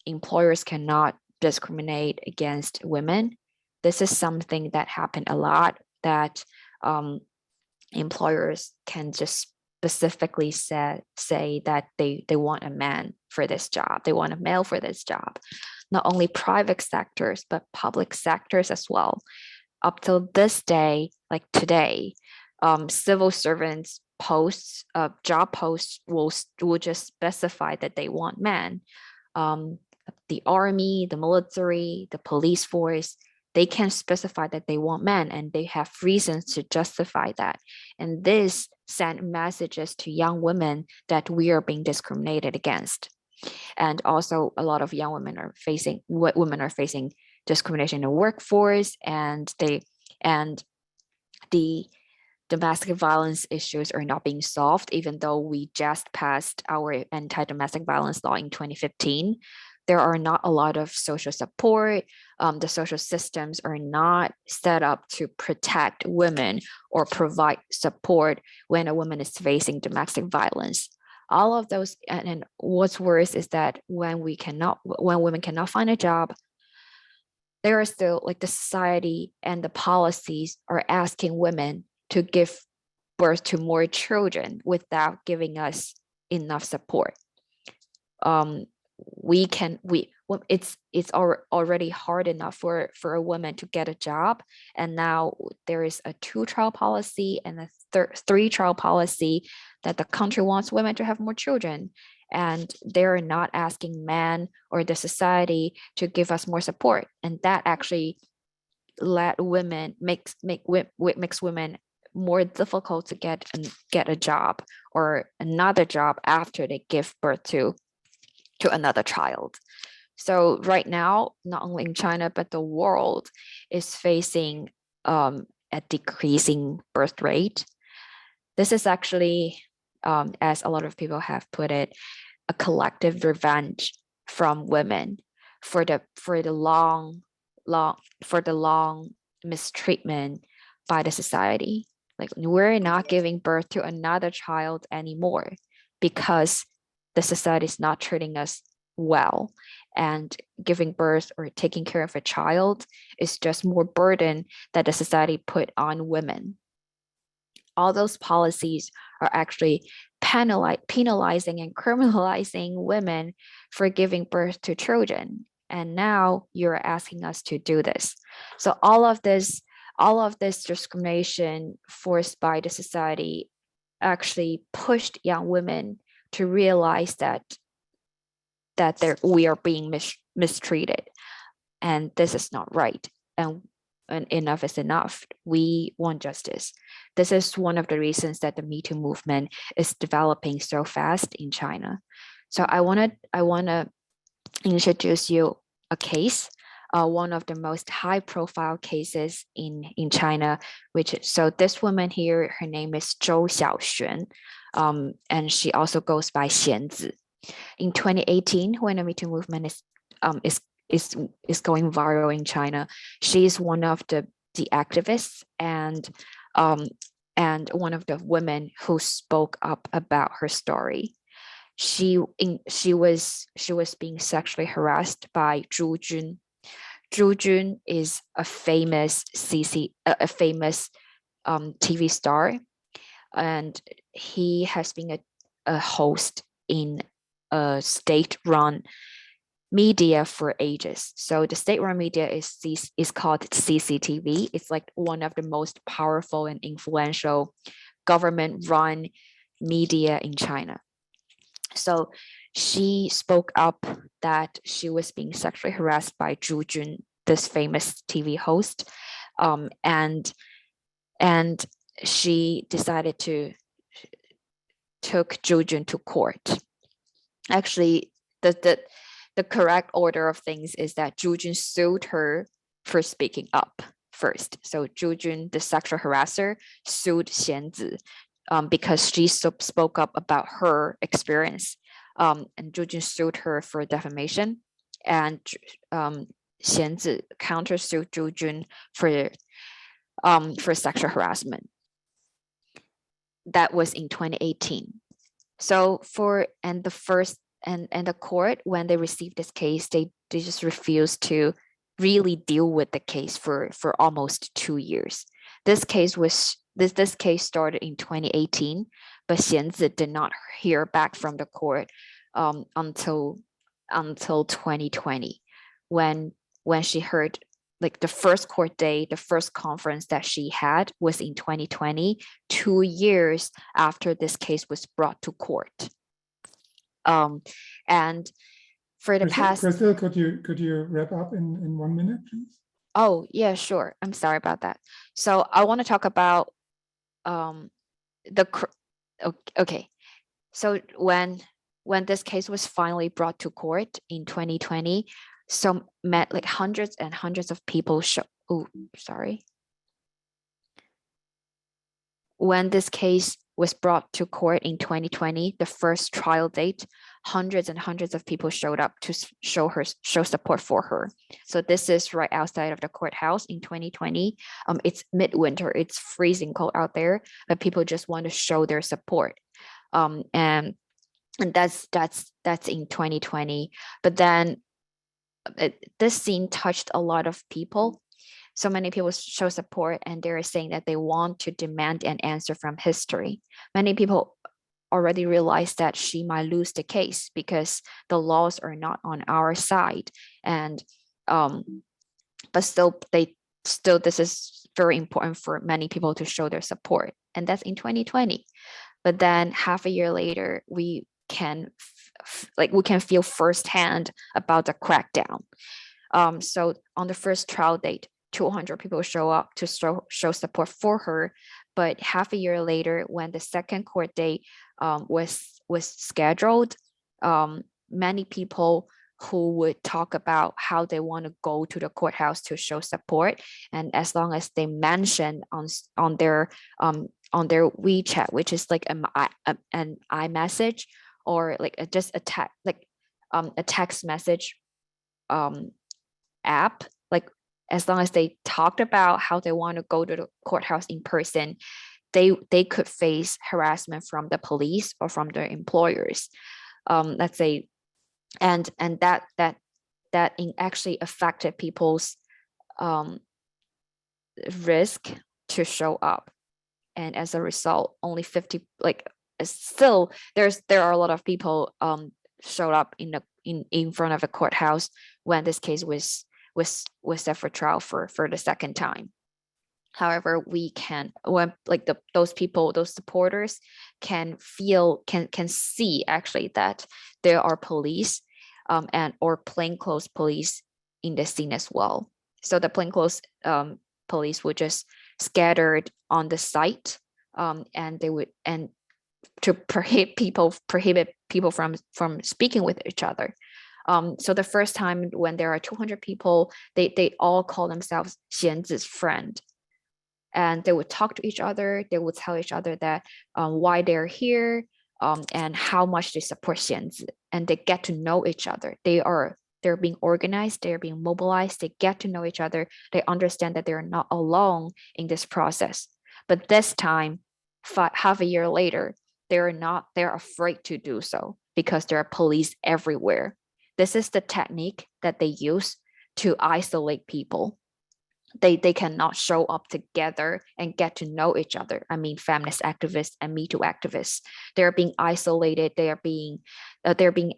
employers cannot discriminate against women, this is something that happened a lot, that employers can just specifically say that they want a man for this job, they want a male for this job. Not only private sectors, but public sectors as well. Up till this day, like today, civil servants posts, job posts will just specify that they want men. The army, the military, the police force, they can specify that they want men, and they have reasons to justify that. And this sent messages to young women that we are being discriminated against. And also a lot of young women are facing discrimination in the workforce, and the domestic violence issues are not being solved, even though we just passed our anti-domestic violence law in 2015. There are not a lot of social support. The social systems are not set up to protect women or provide support when a woman is facing domestic violence. All of those, and what's worse is that when women cannot find a job, there are still, like, the society and the policies are asking women to give birth to more children without giving us enough support. It's already hard enough for a woman to get a job, and now there is a 2-child policy and a 3-child policy that the country wants women to have more children, and they're not asking men or the society to give us more support, and that actually makes women more difficult to get a job or another job after they give birth to another child. So right now, not only in China, but the world is facing a decreasing birth rate. This is actually, as a lot of people have put it, a collective revenge from women for the long mistreatment by the society. Like, we're not giving birth to another child anymore because the society is not treating us well, and giving birth or taking care of a child is just more burden that the society put on women. All those policies are actually penalizing and criminalizing women for giving birth to children. And now you're asking us to do this. So all of this discrimination forced by the society actually pushed young women to realize that that we are being mistreated, and this is not right, and enough is enough. We want justice. This is one of the reasons that the MeToo movement is developing so fast in China. So I wanna introduce you a case, one of the most high-profile cases in China. So this woman here, her name is Zhou Xiaoxuan, and she also goes by Xianzi. In 2018, when the MeToo movement is going viral in China, she is one of the activists and one of the women who spoke up about her story. She was being sexually harassed by Zhu Jun. Zhu Jun is a famous TV star, and he has been a host in a state-run media for ages. So the state-run media is called CCTV. It's like one of the most powerful and influential government-run media in China. So she spoke up that she was being sexually harassed by Zhu Jun, this famous TV host, and she decided to took Zhu Jun to court. Actually, the correct order of things is that Zhu Jun sued her for speaking up first. So Zhu Jun, the sexual harasser, sued Xianzi because she spoke up about her experience. And Zhu Jun sued her for defamation, and Xianzi countersued Zhu Jun for sexual harassment. That was in 2018. So the court, when they received this case, they just refused to really deal with the case for almost 2 years. This case started in 2018, but Xianzi did not hear back from the court until 2020, when she heard, like, the first court day, the first conference that she had was in 2020, 2 years after this case was brought to court. And for the past... Crystal, could you wrap up in 1 minute, please? Oh, yeah, sure. I'm sorry about that. So I want to talk about okay. So when this case was finally brought to court in 2020, like hundreds and hundreds of people when this case was brought to court in 2020, the first trial date, hundreds and hundreds of people showed up to show support for her. So this is right outside of the courthouse in 2020. It's midwinter, it's freezing cold out there, but people just want to show their support. And that's in 2020. But then this scene touched a lot of people. So many people show support, and they're saying that they want to demand an answer from history. Many people already realized that she might lose the case because the laws are not on our side. And but still this is very important for many people to show their support. And that's in 2020. But then half a year later, we can feel firsthand about the crackdown. So on the first trial date, 200 people show up to show support for her. But half a year later, when the second court date was scheduled, many people who would talk about how they want to go to the courthouse to show support, and as long as they mention on their WeChat, which is like an iMessage, or like just a text message app, like, as long as they talked about how they want to go to the courthouse in person, they could face harassment from the police or from their employers. Let's say, and that actually affected people's risk to show up. And as a result, only 50, like, still there are a lot of people showed up in front of a courthouse when this case was set for trial for the second time. However, those supporters can see actually that there are police and or plainclothes police in the scene as well. So the plainclothes police would just scattered on the site, and they would to prohibit people from speaking with each other. So the first time when there are 200 people, they all call themselves 贤子's friend. And they would talk to each other. They would tell each other that why they're here and how much they support 贤子. And they get to know each other. They're being organized. They're being mobilized. They get to know each other. They understand that they're not alone in this process. But this time, half a year later, they're afraid to do so because there are police everywhere. This is the technique that they use to isolate people. They cannot show up together and get to know each other. I mean, feminist activists and MeToo activists, they're being isolated. They're being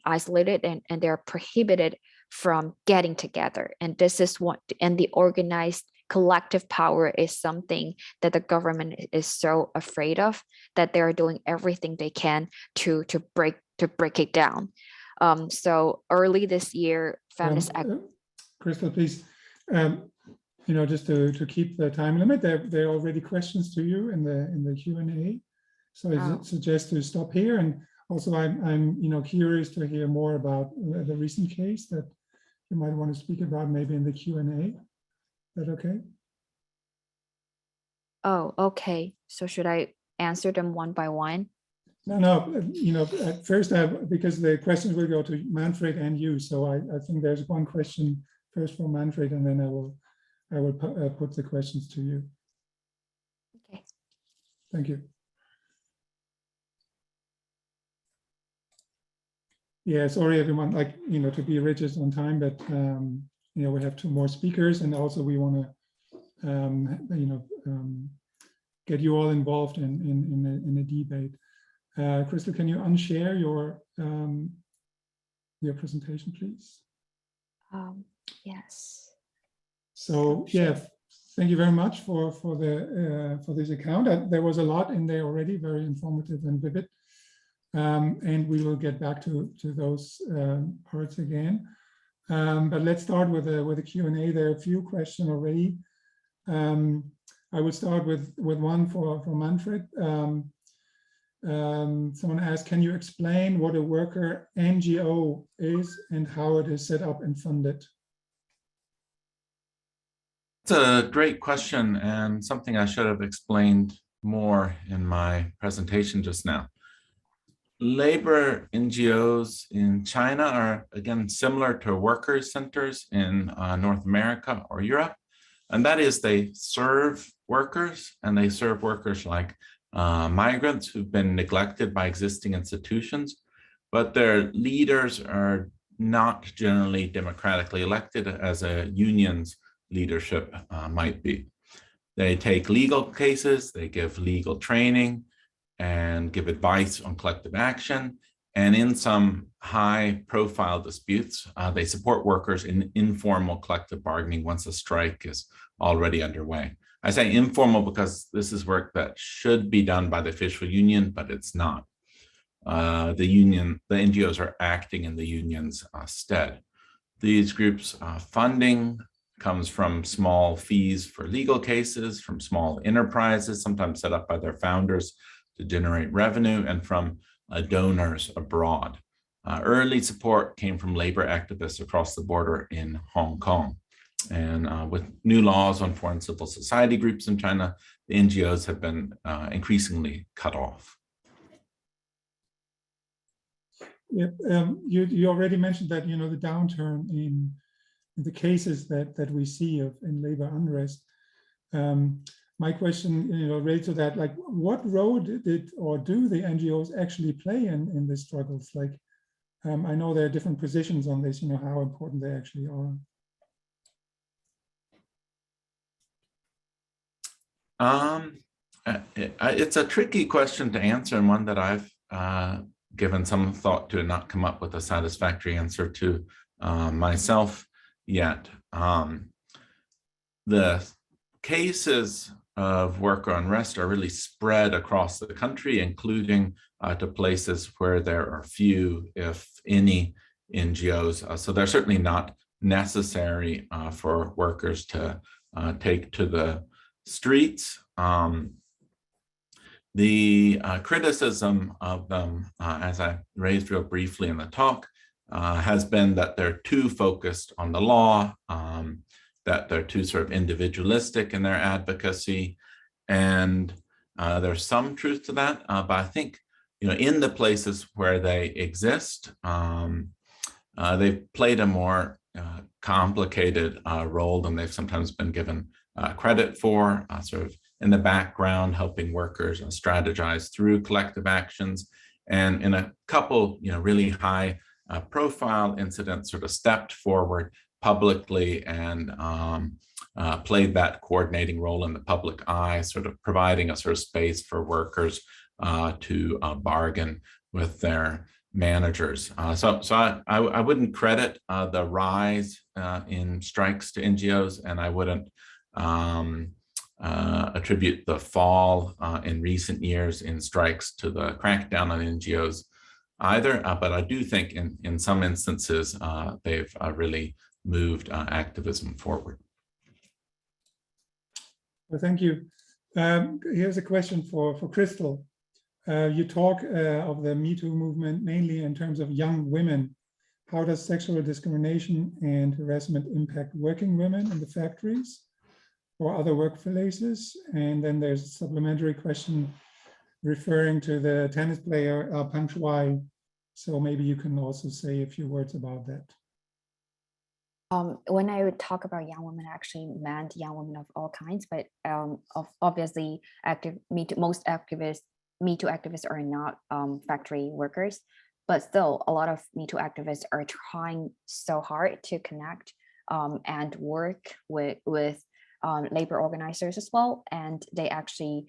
isolated and they're prohibited from getting together. And this is and the organized collective power is something that the government is so afraid of that they're doing everything they can to break it down. So early this year, feminist Crystal, please, just to keep the time limit, there are already questions to you in the Q&A. So I suggest to stop here. And also I'm curious to hear more about the recent case that you might want to speak about maybe in the Q&A. Is that okay? Oh, okay. So should I answer them one by one? No, at first, because the questions will go to Manfred and you. So I think there's one question first for Manfred, and then I will put the questions to you. Okay. Thank you. Yeah, sorry everyone, to be rigid on time, but we have 2 more speakers, and also we want to get you all involved in a debate. Crystal, can you unshare your presentation, please? Yes. So yeah, thank you very much for this account. There was a lot in there already, very informative and vivid. And we will get back to those parts again. But let's start with a Q&A. There are a few questions already. I will start with one for Manfred. Someone asked, can you explain what a worker NGO is and how it is set up and funded? It's a great question and something I should have explained more in my presentation just now. Labor NGOs in China are, again, similar to workers' centers in North America or Europe. And that is, they serve workers, and they serve workers like migrants who've been neglected by existing institutions, but their leaders are not generally democratically elected as a union's leadership might be. They take legal cases, they give legal training, and give advice on collective action. And in some high-profile disputes, they support workers in informal collective bargaining once a strike is already underway. I say informal because this is work that should be done by the official union, but it's not. The NGOs are acting in the union's stead. These groups' funding comes from small fees for legal cases, from small enterprises, sometimes set up by their founders to generate revenue, and from donors abroad. Early support came from labor activists across the border in Hong Kong. And with new laws on foreign civil society groups in China, the NGOs have been increasingly cut off. Yeah, you already mentioned that, the downturn in the cases that we see in labor unrest. My question, related to that, what role do the NGOs actually play in these struggles? I know there are different positions on this, how important they actually are. It's a tricky question to answer, and one that I've given some thought to and not come up with a satisfactory answer to myself yet. The cases of worker unrest are really spread across the country, including to places where there are few, if any, NGOs. So they're certainly not necessary for workers to take to the streets. The criticism of them, as I raised real briefly in the talk, has been that they're too focused on the law, that they're too sort of individualistic in their advocacy. And there's some truth to that, but I think, in the places where they exist, they've played a more complicated role than they've sometimes been given credit for, sort of in the background, helping workers strategize through collective actions. And in a couple, really high profile incidents, sort of stepped forward publicly and played that coordinating role in the public eye, sort of providing a sort of space for workers to bargain with their managers. So I wouldn't credit the rise in strikes to NGOs, and I wouldn't attribute the fall in recent years in strikes to the crackdown on NGOs either, but I do think in some instances they've really moved activism forward. Well, thank you. Here's a question for Crystal. You talk of the MeToo movement mainly in terms of young women. How does sexual discrimination and harassment impact working women in the factories or other workplaces? And then there's a supplementary question referring to the tennis player Peng Shuai. So maybe you can also say a few words about that. When I would talk about young women, I actually meant young women of all kinds, but obviously most MeToo activists are not factory workers, but still a lot of MeToo activists are trying so hard to connect and work with labor organizers as well. And they actually,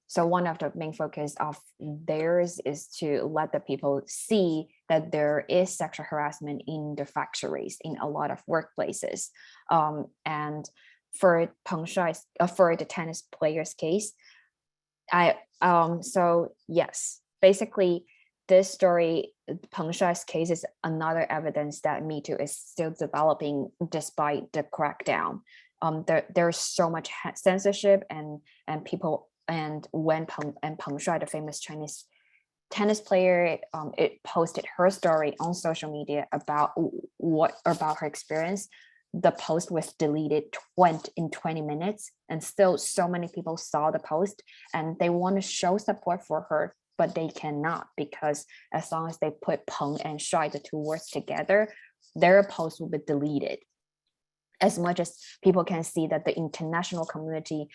so one of the main focus of theirs is to let the people see that there is sexual harassment in the factories, in a lot of workplaces. And for Peng Shuai's, for the tennis player's case, so yes, basically this story, Peng Shuai's case, is another evidence that MeToo is still developing despite the crackdown. There's so much censorship and people, and when Peng Shuai, the famous Chinese tennis player, it posted her story on social media about her experience. The post was deleted in 20 minutes, and still so many people saw the post and they want to show support for her, but they cannot, because as long as they put Peng and Shuai, the two words together, their post will be deleted. As much as people can see that the international community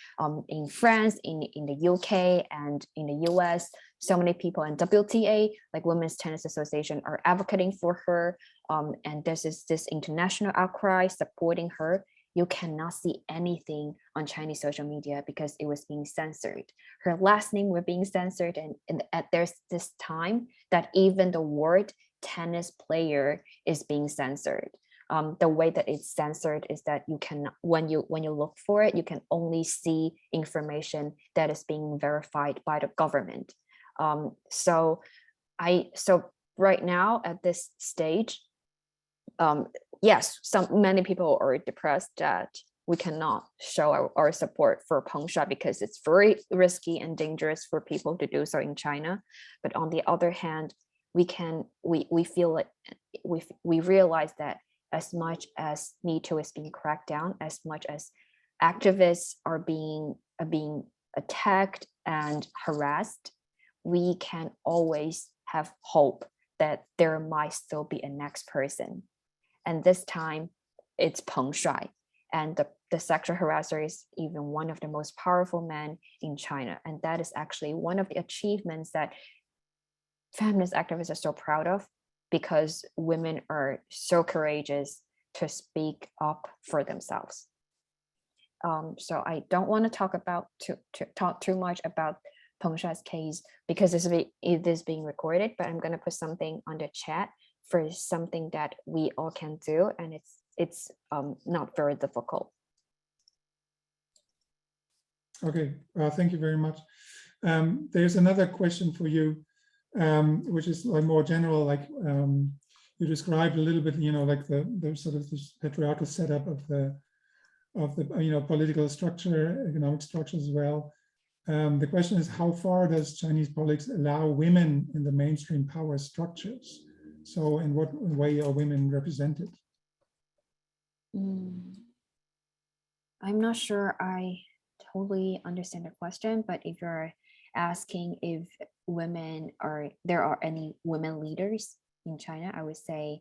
in France, in the UK and in the US, so many people in WTA, like Women's Tennis Association, are advocating for her. And there's this international outcry supporting her. You cannot see anything on Chinese social media because it was being censored. Her last name was being censored, and there's this time that even the word tennis player is being censored. The way that it's censored is that you can, when you look for it, you can only see information that is being verified by the government. So right now at this stage, yes, many people are depressed that we cannot show our support for Peng Shuai because it's very risky and dangerous for people to do so in China. But on the other hand, we feel like we realize that as much as MeToo is being cracked down, as much as activists are being attacked and harassed, we can always have hope that there might still be a next person. And this time it's Peng Shuai, and the sexual harasser is even one of the most powerful men in China. And that is actually one of the achievements that feminist activists are so proud of, because women are so courageous to speak up for themselves. So I don't want to talk too much about Peng Shuai's case because it is being recorded, but I'm going to put something on the chat for something that we all can do, and it's not very difficult. Okay, thank you very much. There's another question for you, which is like more general, like you described a little bit, like the sort of this patriarchal setup of the political structure, economic structure as well. The question is, how far does Chinese politics allow women in the mainstream power structures? So in what way are women represented? I'm not sure I totally understand the question, but if you're asking if there are any women leaders in China, I would say,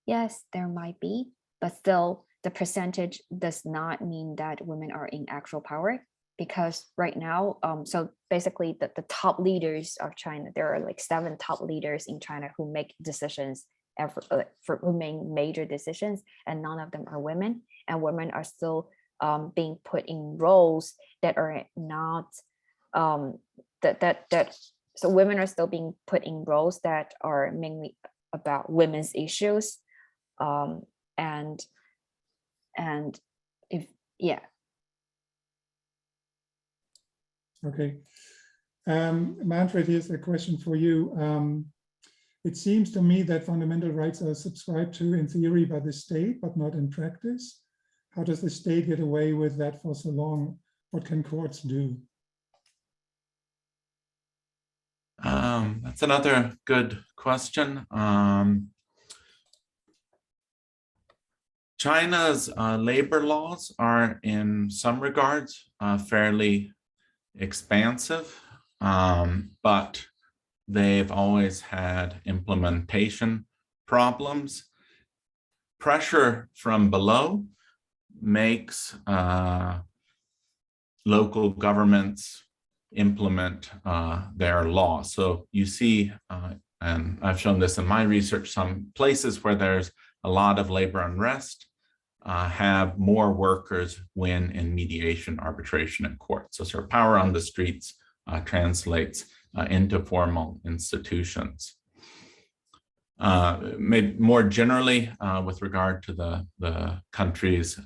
yes, there might be, but still the percentage does not mean that women are in actual power, because right now, so basically the top leaders of China, there are like 7 top leaders in China who make decisions, who make major decisions, and none of them are women, and women are still being put in roles that are not, so women are still being put in roles that are mainly about women's issues. And if, yeah. Okay. Manfred, here's a question for you. It seems to me that fundamental rights are subscribed to in theory by the state, but not in practice. How does the state get away with that for so long? What can courts do? That's another good question. China's labor laws are in some regards fairly expansive, but they've always had implementation problems. Pressure from below makes local governments implement their law. So you see, and I've shown this in my research, some places where there's a lot of labor unrest have more workers win in mediation, arbitration, and court. So sort of power on the streets translates into formal institutions. Maybe more generally, with regard to the country's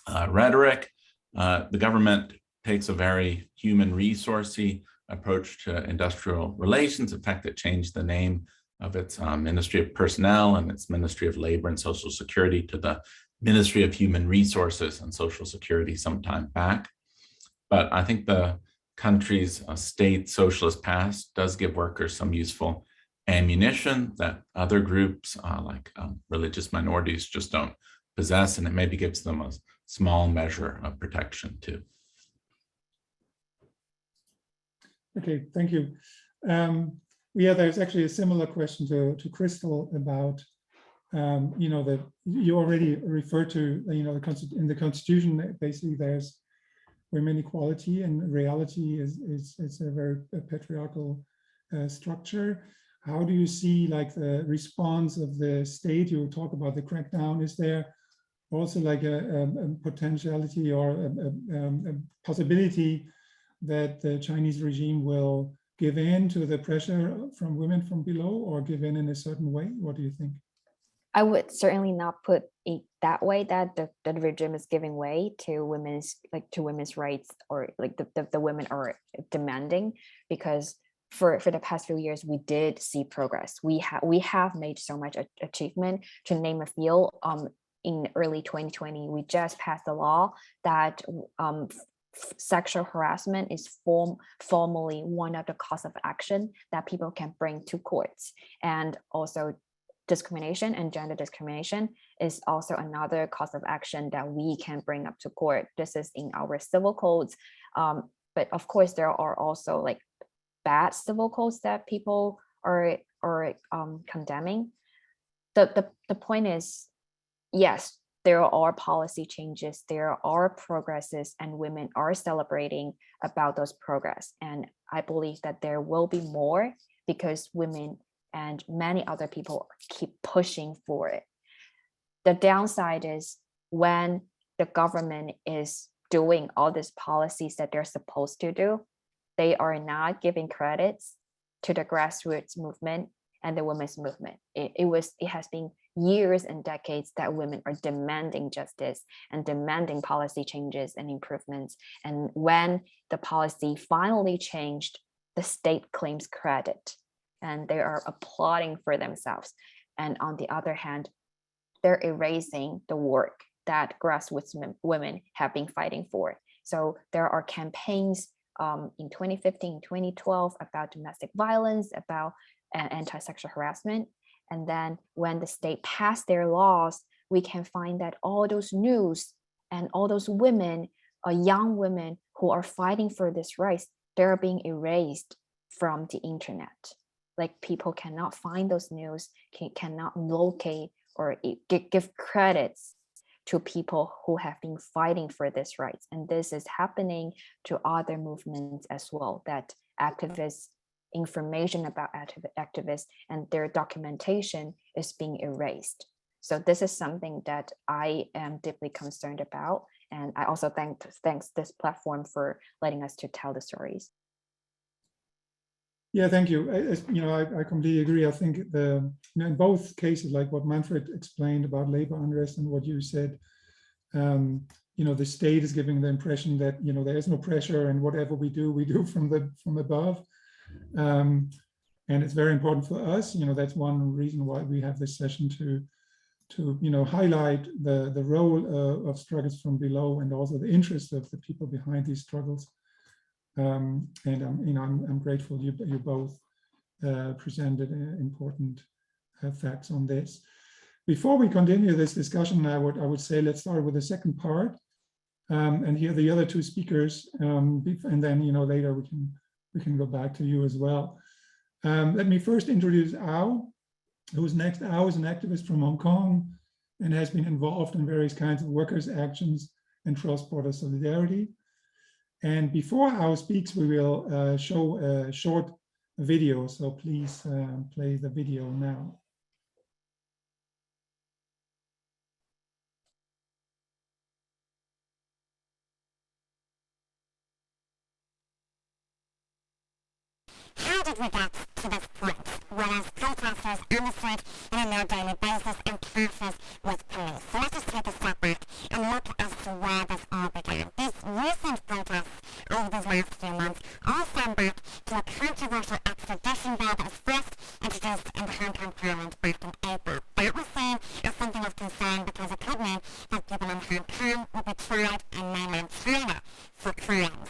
rhetoric, the government takes a very human resourcey approach to industrial relations. In fact, it changed the name of its Ministry of Personnel and its Ministry of Labor and Social Security to the Ministry of Human Resources and Social Security some time back. But I think the country's state socialist past does give workers some useful ammunition that other groups like religious minorities just don't possess, and it maybe gives them a small measure of protection too. Okay, thank you. Yeah, there's actually a similar question to Crystal about, that you already referred to, in the Constitution, basically there's women equality, and reality is a very patriarchal structure. How do you see like the response of the state? You talk about the crackdown. Is there also like a potentiality or a possibility that the Chinese regime will give in to the pressure from women from below, or give in a certain way? What do you think? I would certainly not put it that way, that the regime is giving way to women's rights, or like the women are demanding, because for the past few years we did see progress. We have made so much achievement. To name a few, in early 2020 we just passed a law that sexual harassment is formally one of the cause of action that people can bring to courts, and also discrimination and gender discrimination is also another cause of action that we can bring up to court. This is in our civil codes, but of course there are also like bad civil codes that people are condemning. The point is, yes, there are policy changes, there are progresses, and women are celebrating about those progress. And I believe that there will be more, because women and many other people keep pushing for it. The downside is when the government is doing all these policies that they're supposed to do, they are not giving credits to the grassroots movement and the women's movement. It has been years and decades that women are demanding justice and demanding policy changes and improvements. And when the policy finally changed, the state claims credit. and they are applauding for themselves. And on the other hand, they're erasing the work that grassroots women have been fighting for. So there are campaigns in 2015, 2012 about domestic violence, about anti-sexual harassment. And then when the state passed their laws, we can find that all those news and all those women, young women who are fighting for this rights, they're being erased from the internet. Like people cannot find those news, cannot locate or give credits to people who have been fighting for this rights. And this is happening to other movements as well, that activists, information about activists and their documentation is being erased. So this is something that I am deeply concerned about. And I also thanks this platform for letting us to tell the stories. Yeah, thank you. I completely agree. I think in both cases, like what Manfred explained about labor unrest and what you said, the state is giving the impression that there is no pressure, and whatever we do from above. And it's very important for us. That's one reason why we have this session to highlight the role of struggles from below, and also the interest of the people behind these struggles. And I'm grateful you both presented important facts on this. Before we continue this discussion, I would say let's start with the second part and hear the other two speakers, and then later we can go back to you as well. Let me first introduce Ao, who's next. Ao is an activist from Hong Kong and has been involved in various kinds of workers' actions and cross-border solidarity. And before Ao speaks, we will show a short video. So please play the video now. How did we get to this point, whereas protesters on the street on a more daily basis and clashes with police? So let's just take a step back and look as to where this all began. These recent protests over these last few months all stem back to a controversial extradition bill that was first introduced in the Hong Kong Parliament back in April. That was seen as something of concern because it could mean that people in Hong Kong would be tried in mainland China for crimes.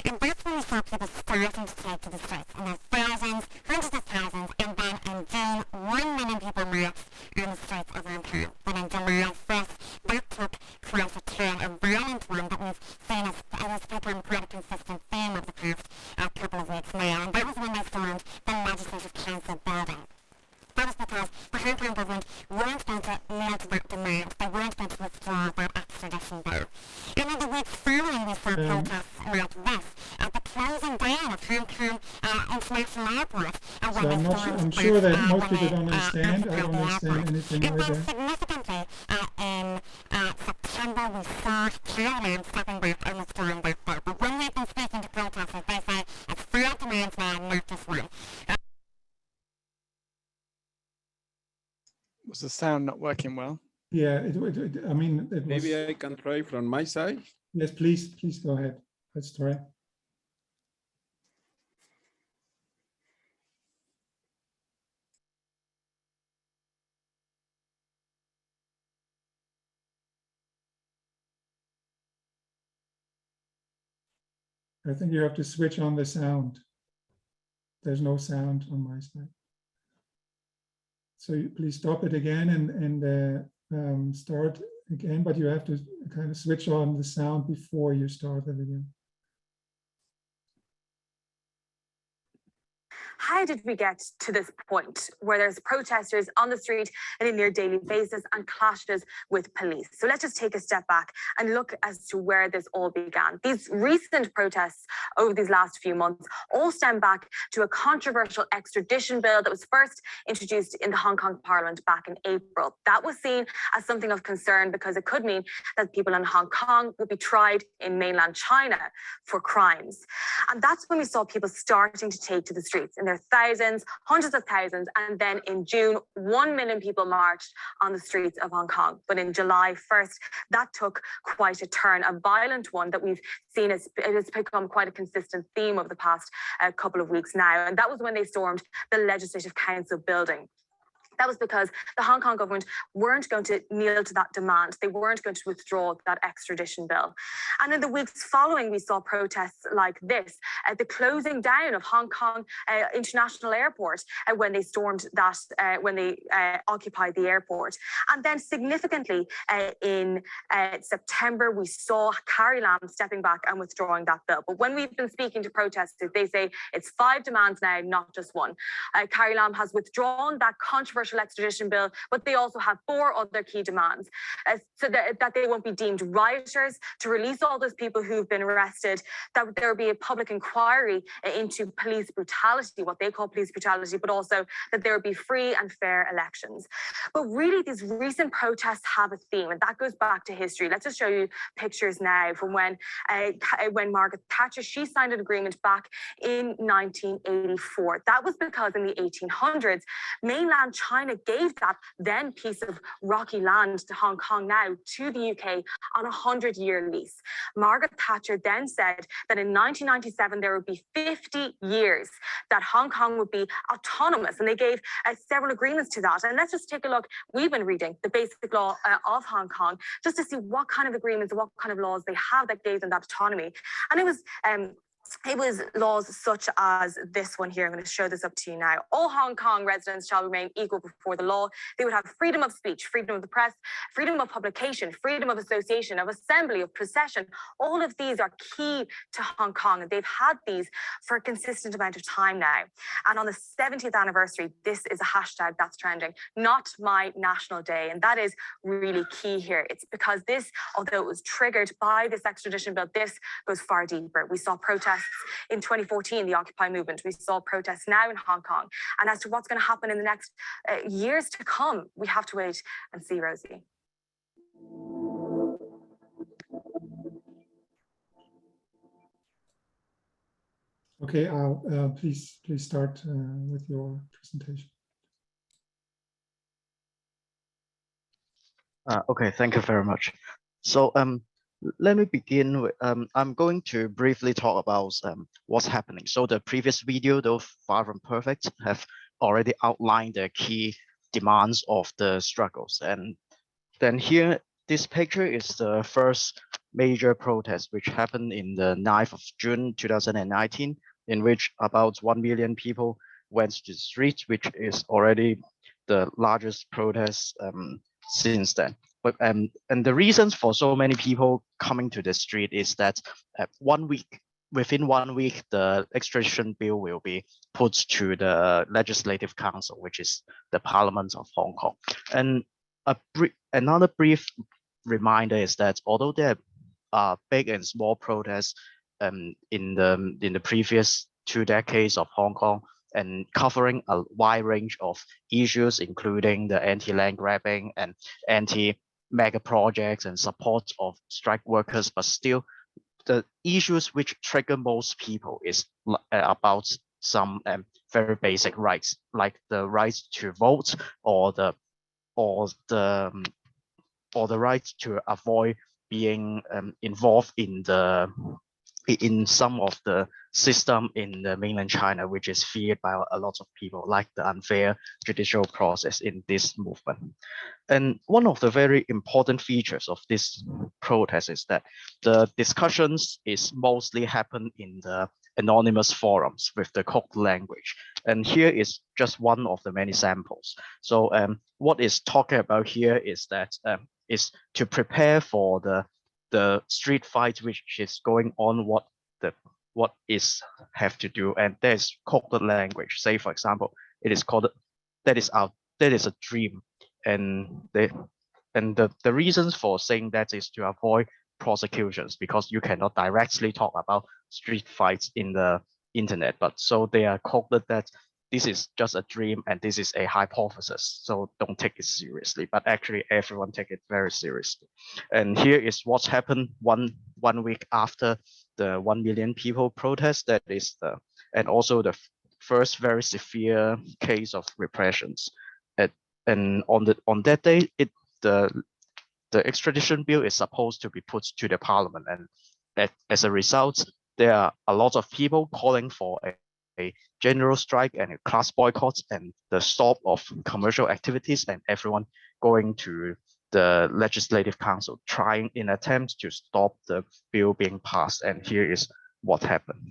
And that's when we saw people starting to take to the streets. And there's thousands, hundreds of thousands, and then in June, 1 million people marched on the streets of Hong Kong. But in July 1st, that took quite a turn, a violent one that we've seen as become quite a consistent theme of the past couple of weeks now. And that was when they stormed the Legislative Council building. That was because the Hong Kong government weren't going to kneel to that demand. They weren't going to withdraw that extradition bill. And in the weeks following, we saw protests like this at the closing down of Hong Kong International Airport. So I'm sure that most people don't understand. I don't understand anything and either. then significantly, in September, we saw Parliament stepping back and withdrawing that bill. But when we've been speaking to protesters, they say it's fair demands now, not just one. Was the sound not working well? Yeah, it was. Maybe I can try from my side. Yes, please go ahead. Let's try. I think you have to switch on the sound. There's no sound on my side. So please stop it again and start again, but you have to kind of switch on the sound before you start the video. How did we get to this point where there's protesters on the street on a near daily basis and clashes with police? So let's just take a step back and look as to where this all began. These recent protests over these last few months all stem back to a controversial extradition bill that was first introduced in the Hong Kong Parliament back in April. That was seen as something of concern because it could mean that people in Hong Kong would be tried in mainland China for crimes. And that's when we saw people starting to take to the streets. And there are thousands, hundreds of thousands. And then in June, 1 million people marched on the streets of Hong Kong. But in July 1st, that took quite a turn, a violent one that we've seen it has become quite a consistent theme of the past couple of weeks now. And that was when they stormed the Legislative Council building. That was because the Hong Kong government weren't going to kneel to that demand. They weren't going to withdraw that extradition bill. And in the weeks following, we saw protests like this, the closing down of Hong Kong International Airport when they stormed that, when they occupied the airport. And then significantly in September, we saw Carrie Lam stepping back and withdrawing that bill. But when we've been speaking to protesters, they say it's 5 demands now, not just one. Carrie Lam has withdrawn that controversial extradition bill, but they also have 4 other key demands, so that they won't be deemed rioters, to release all those people who've been arrested, that there will be a public inquiry into police brutality, what they call police brutality, but also that there will be free and fair elections. But really, these recent protests have a theme, and that goes back to history. Let's just show you pictures now from when Margaret Thatcher, she signed an agreement back in 1984. That was because in the 1800s, mainland China gave that then piece of rocky land to Hong Kong now to the UK on a 100-year lease. Margaret Thatcher then said that in 1997 there would be 50 years that Hong Kong would be autonomous, and they gave several agreements to that. And let's just take a look. We've been reading the basic law of Hong Kong just to see what kind of agreements and what kind of laws they have that gave them that autonomy. And it was laws such as this one here. I'm going to show this up to you now. All Hong Kong residents shall remain equal before the law. They would have freedom of speech, freedom of the press, freedom of publication, freedom of association, of assembly, of procession. All of these are key to Hong Kong, and they've had these for a consistent amount of time now. And on the 70th anniversary, this is a hashtag that's trending, Not My National Day. And that is really key here. It's because this, although it was triggered by this extradition bill, this goes far deeper. We saw protests in 2014, the Occupy movement. We saw protests now in Hong Kong. And as to what's going to happen in the next years to come, we have to wait and see, Rosie. Okay, please start with your presentation. Okay, thank you very much. So let me begin with, I'm going to briefly talk about what's happening. So the previous video, though far from perfect, have already outlined the key demands of the struggles. And then here, this picture is the first major protest, which happened in the 9th of June, 2019, in which about 1 million people went to the streets, which is already the largest protest since then. But and the reasons for so many people coming to the street is that within 1 week, the extradition bill will be put to the Legislative Council, which is the Parliament of Hong Kong. And another brief reminder is that although there are big and small protests in the previous 2 decades of Hong Kong, and covering a wide range of issues, including the anti-land grabbing and anti-mega projects and support of strike workers, but still the issues which trigger most people is about some very basic rights, like the right to vote or the right to avoid being involved in some of the system in the mainland China, which is feared by a lot of people, like the unfair judicial process in this movement. And one of the very important features of this protest is that the discussions is mostly happen in the anonymous forums with the code language. And here is just one of the many samples. So what is talking about here is that is to prepare for the street fight which is going on, what is have to do, and there's coded language. Say for example, it is called that is a dream, and the reasons for saying that is to avoid prosecutions, because you cannot directly talk about street fights in the internet, but so they are coded that this is just a dream and this is a hypothesis, so don't take it seriously. But actually everyone take it very seriously. And here is what's happened one week after the 1 million people protest. That is and also the first very severe case of repressions. And on that day, the extradition bill is supposed to be put to the parliament, and as a result, there are a lot of people calling for a general strike and a class boycotts and the stop of commercial activities, and everyone going to the Legislative Council trying in attempt to stop the bill being passed. And here is what happened.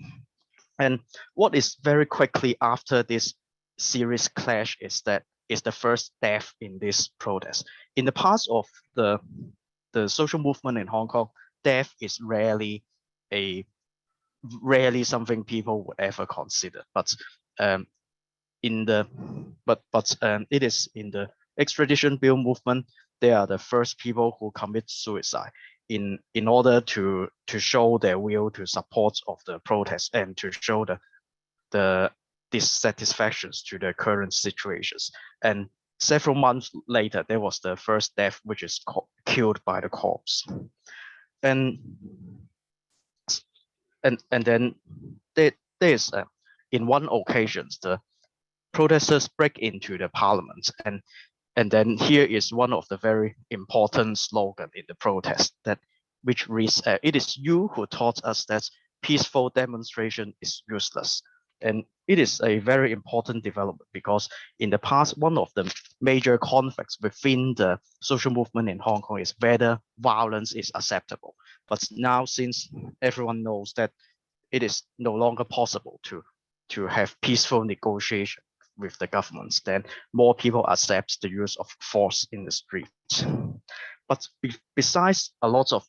And what is very quickly after this serious clash is that is the first death in this protest. In the past of the social movement in Hong Kong, death is rarely something people would ever consider. But it is in the extradition bill movement, they are the first people who commit suicide in order to show their will to support of the protest and to show the dissatisfactions to the current situations. And several months later, there was the first death, which is killed by the corpse. And then there's in one occasion, the protesters break into the parliament, and then here is one of the very important slogan in the protest which reads, "It is you who taught us that peaceful demonstration is useless." And it is a very important development because in the past, one of the major conflicts within the social movement in Hong Kong is whether violence is acceptable. But now, since everyone knows that it is no longer possible to have peaceful negotiation with the governments, then more people accept the use of force in the streets. But besides a lot of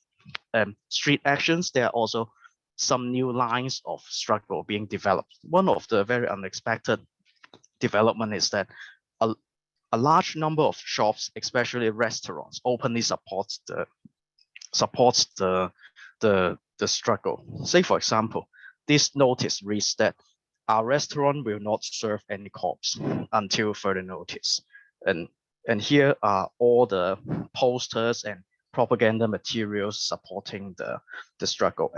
street actions, there are also some new lines of struggle being developed. One of the very unexpected development is that a large number of shops, especially restaurants, openly supports the struggle. Say, for example, this notice reads that our restaurant will not serve any corpse until further notice. And here are all the posters and propaganda materials supporting the struggle.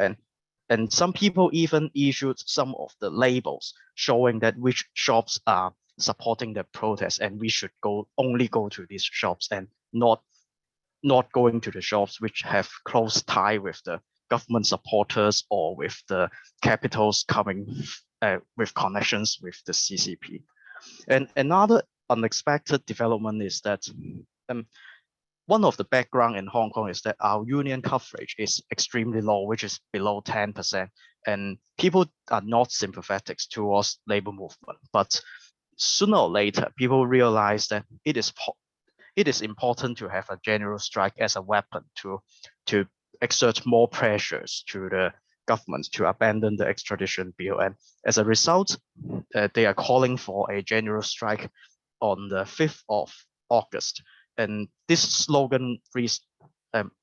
And some people even issued some of the labels showing that which shops are supporting the protest, and we should only go to these shops and not going to the shops which have close tie with the government supporters or with the capitals coming with connections with the CCP. And another unexpected development is that one of the background in Hong Kong is that our union coverage is extremely low, which is below 10%. And people are not sympathetic towards labor movement. But sooner or later, people realize that it is important to have a general strike as a weapon to exert more pressures to the government to abandon the extradition bill. And as a result, they are calling for a general strike on the 5th of August. And this slogan reads,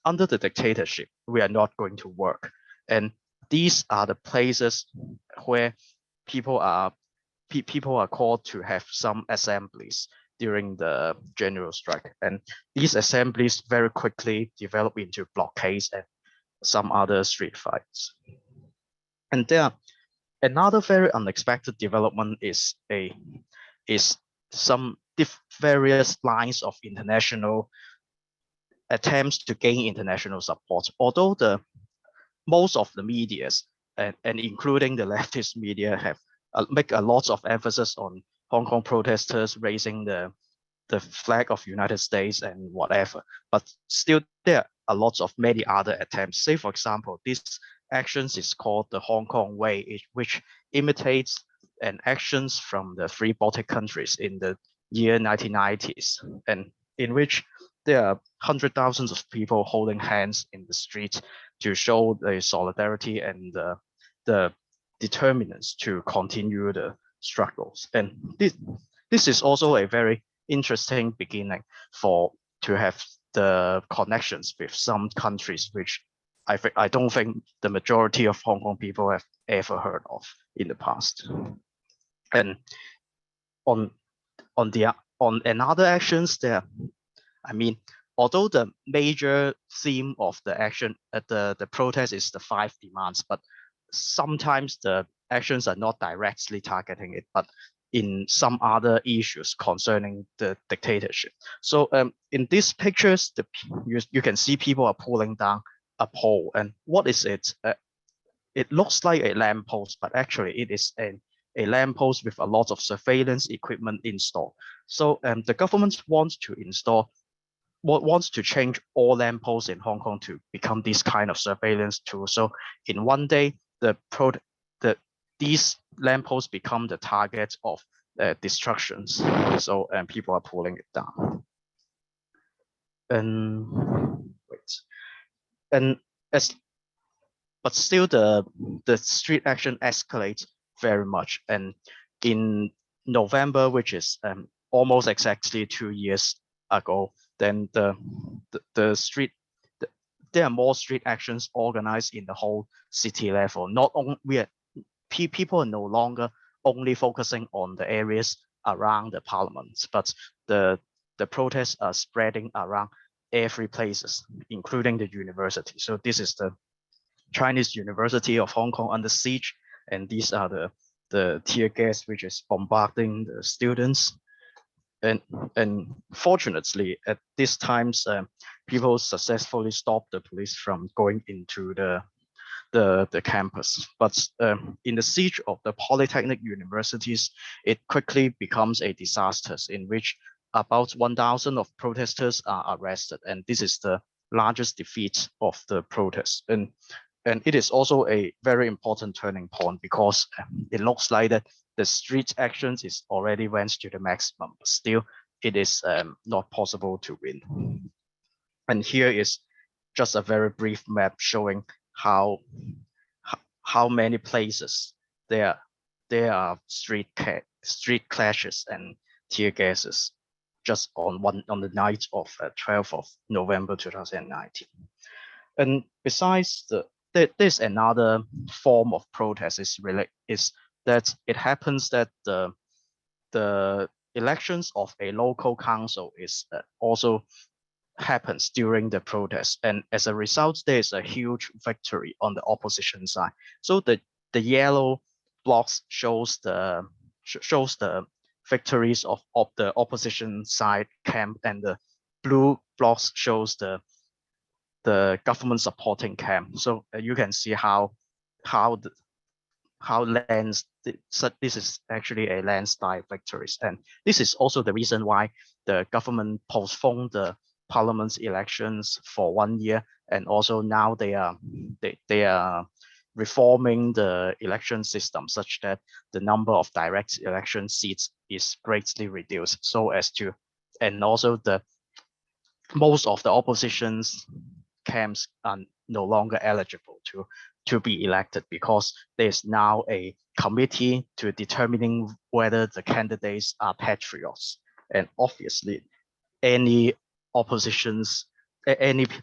under the dictatorship, we are not going to work. And these are the places where people are called to have some assemblies during the general strike. And these assemblies very quickly develop into blockades and some other street fights. And there, another very unexpected development is some various lines of international attempts to gain international support. Although most of the medias and including the leftist media have make a lot of emphasis on Hong Kong protesters raising the flag of United States and whatever, but still there are a lot of many other attempts. Say, for example, this actions is called the Hong Kong Way, which imitates and actions from the three Baltic countries in the year 1990s, and in which there are hundreds of thousands of people holding hands in the streets to show the solidarity and the determinants to continue the struggles. And this is also a very interesting beginning to have the connections with some countries which I don't think the majority of Hong Kong people have ever heard of in the past. And on another actions there, I mean, although the major theme of the action at the protest is the 5 demands, but sometimes the actions are not directly targeting it, but in some other issues concerning the dictatorship. So in these pictures, you can see people are pulling down a pole. And what is it? It looks like a lamppost, but actually it is a lamppost with a lot of surveillance equipment installed. So the government wants to change all lampposts in Hong Kong to become this kind of surveillance tool. So in one day, these lampposts become the target of destructions. So people are pulling it down. But still the street action escalates very much. And in November, which is almost exactly 2 years ago, then there are more street actions organized in the whole city level. Not only people are no longer only focusing on the areas around the parliament, but the protests are spreading around every places, including the university. So this is the Chinese University of Hong Kong under siege, and these are the tear gas which is bombarding the students. And fortunately, at these times, people successfully stopped the police from going into the campus. But in the siege of the polytechnic universities, it quickly becomes a disaster in which about 1,000 of protesters are arrested. And this is the largest defeat of the protests. And it is also a very important turning point because it looks like that the street actions is already went to the maximum, but still it is not possible to win. And here is just a very brief map showing how many places there are street clashes and tear gases just on the night of 12th of November 2019. And besides there's another form of protest is that it happens that the elections of a local council is also happens during the protest, and as a result there's a huge victory on the opposition side. So the yellow blocks shows the victories of the opposition side camp, and the blue blocks shows the government supporting camp. So you can see how this is actually a landslide victories, and this is also the reason why the government postponed the parliament's elections for 1 year, and also now they are reforming the election system such that the number of direct election seats is greatly reduced, so as to, and also most of the opposition's camps are no longer eligible to be elected because there's now a committee to determining whether the candidates are patriots. And obviously any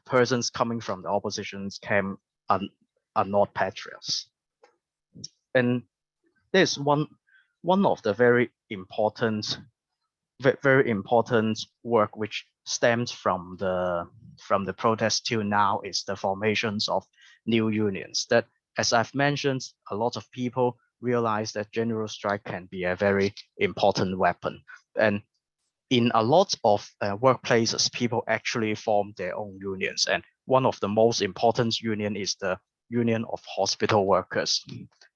persons coming from the opposition's camp are not patriots. And there's one of the very important work which stems from the protest till now is the formations of new unions. That, as I've mentioned, a lot of people realize that general strike can be a very important weapon. And in a lot of workplaces, people actually form their own unions. And one of the most important union is the Union of Hospital Workers,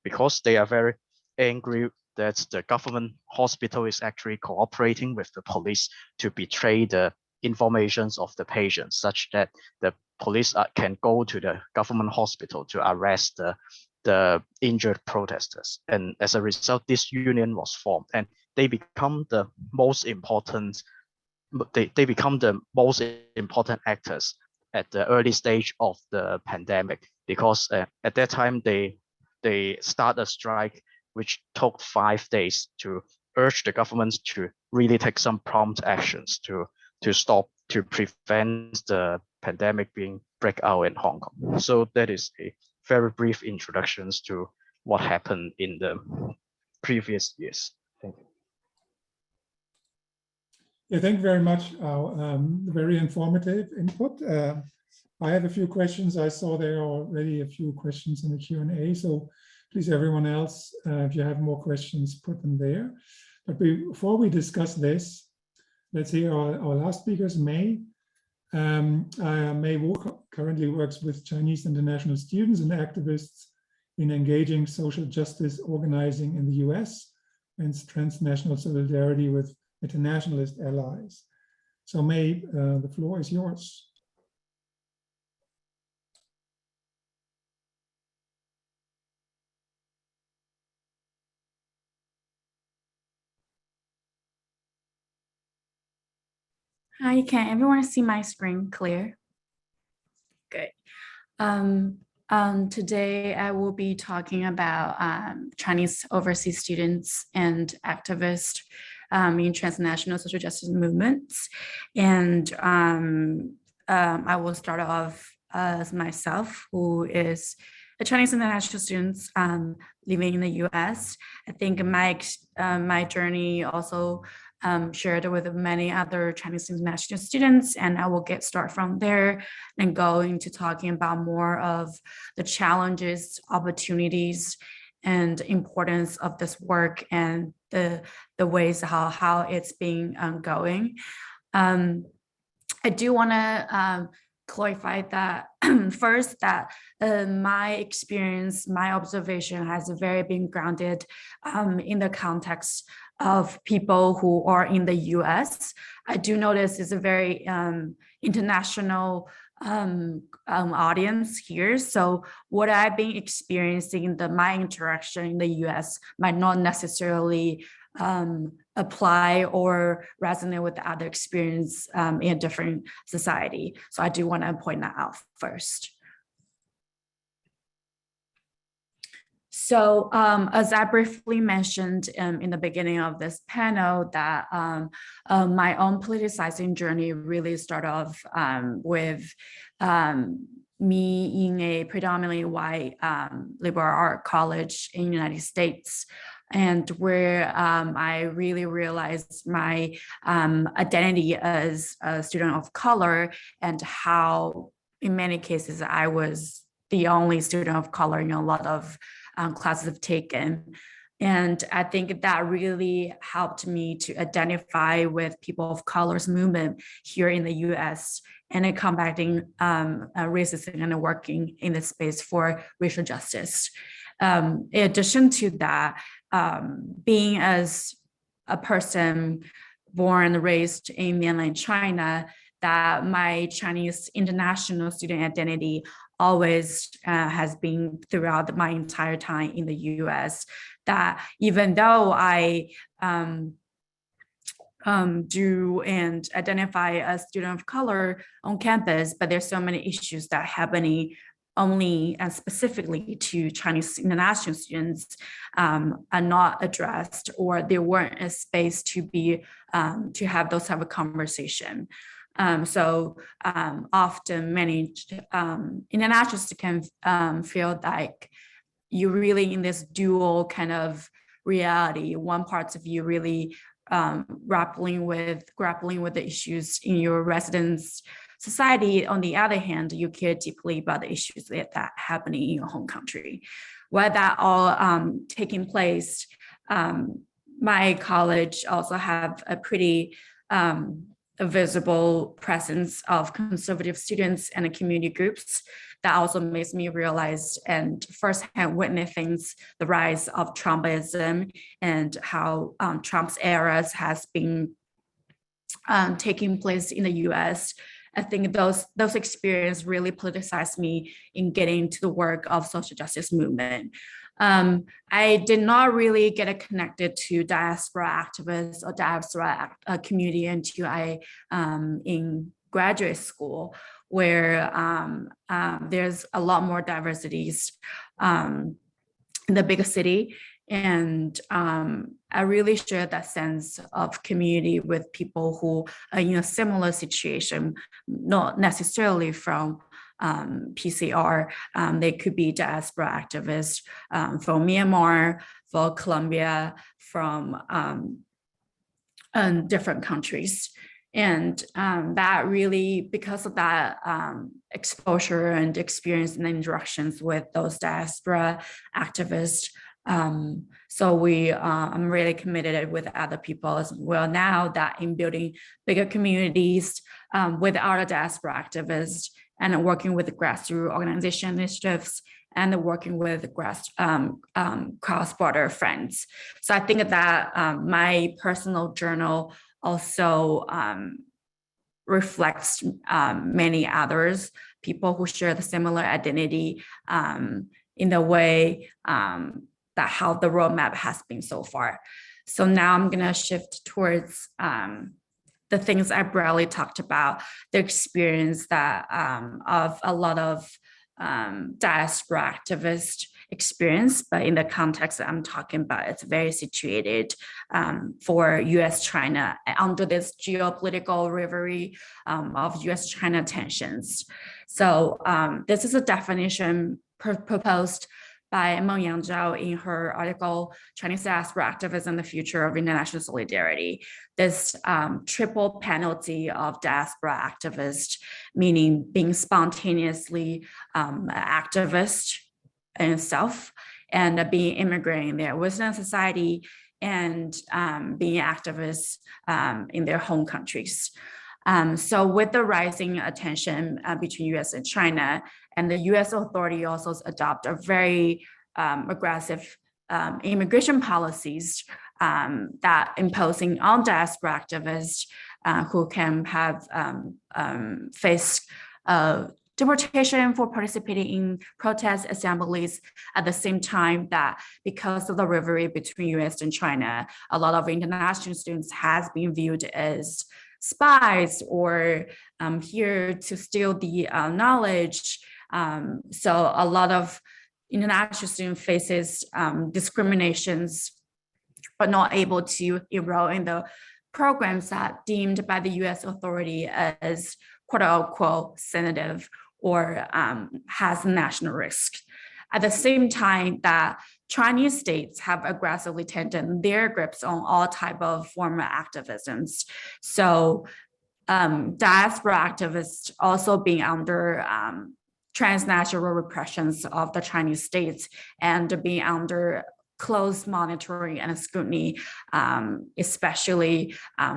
because they are very angry that the government hospital is actually cooperating with the police to betray the informations of the patients, such that the police can go to the government hospital to arrest the injured protesters. And as a result, this union was formed, and they become the most important. They become the most important actors at the early stage of the pandemic, because at that time they start a strike which took 5 days to urge the government to really take some prompt actions to prevent the pandemic being break out in Hong Kong. So that is a very brief introduction to what happened in the previous years. Thank you. Yeah, thank you very much. Very informative input. I have a few questions. I saw there are already a few questions in the Q&A. So please, everyone else, if you have more questions, put them there. But before we discuss this, let's hear our last speakers, May. May currently works with Chinese international students and activists in engaging social justice organizing in the US and transnational solidarity with internationalist allies. So May, the floor is yours. Hi, can everyone see my screen clear? Good. Today I will be talking about Chinese overseas students and activists in transnational social justice movements. And I will start off as myself, who is a Chinese international student living in the US. I think my journey also shared with many other Chinese international students, and I will get started from there and go into talking about more of the challenges, opportunities, and importance of this work and the ways how it's been going. I do want to clarify that first, that my experience, my observation has very been grounded in the context of people who are in the US. I do notice it's a very international audience here. So what I've been experiencing, my interaction in the US might not necessarily apply or resonate with the other experience in a different society. So I do want to point that out first. So as I briefly mentioned in the beginning of this panel, that my own politicizing journey really started off with me in a predominantly white liberal art college in the United States, and where I really realized my identity as a student of color, and how in many cases I was the only student of color in a lot of classes I've taken. And I think that really helped me to identify with people of color's movement here in the US and in combating racism and working in the space for racial justice. In addition to that, being as a person born and raised in mainland China, that my Chinese international student identity always has been throughout my entire time in the US, that even though I do and identify as a student of color on campus, but there's so many issues that are happening only and specifically to Chinese international students are not addressed, or there weren't a space to be to have those type of conversation. So often many internationalists can feel like you're really in this dual kind of reality. One part of you really grappling with the issues in your residence society. On the other hand, you care deeply about the issues that are happening in your home country. While that all taking place, my college also have a pretty visible presence of conservative students and community groups. That also makes me realize and firsthand witnessing the rise of Trumpism and how Trump's eras has been taking place in the US. I think those experiences really politicized me in getting to the work of social justice movement. I did not really get connected to diaspora activists or diaspora community until I in graduate school, where there's a lot more diversities in the bigger city. And I really share that sense of community with people who are in a similar situation, not necessarily from PCR. They could be diaspora activists from Myanmar, from Colombia, from different countries. And that really, because of that exposure and experience and interactions with those diaspora activists, so I'm really committed with other people as well now that in building bigger communities with other diaspora activists and working with grassroots organization initiatives and working with cross-border friends. So I think that my personal journal also reflects many others, people who share the similar identity in the way that how the roadmap has been so far. So now I'm gonna shift towards the things I broadly talked about, the experience that of a lot of diaspora activist experience, but in the context that I'm talking about, it's very situated for US-China under this geopolitical rivalry of US-China tensions. So this is a definition proposed by Meng Yangzhao in her article, Chinese Diaspora Activism, the Future of International Solidarity. This triple penalty of diaspora activist, meaning being spontaneously activist in itself and being immigrant in their Western society and being activists in their home countries. So with the rising attention between US and China, and the US authority also adopt a very aggressive immigration policies that imposing on diaspora activists who can have faced deportation for participating in protest assemblies at the same time that because of the rivalry between US and China, a lot of international students has been viewed as spies or here to steal the knowledge. So a lot of international student faces discriminations, but not able to enroll in the programs that deemed by the US authority as quote unquote sensitive or has national risk. At the same time that Chinese states have aggressively tightened their grips on all type of formal activisms. So diaspora activists also being under transnational repressions of the Chinese states and being under close monitoring and scrutiny, especially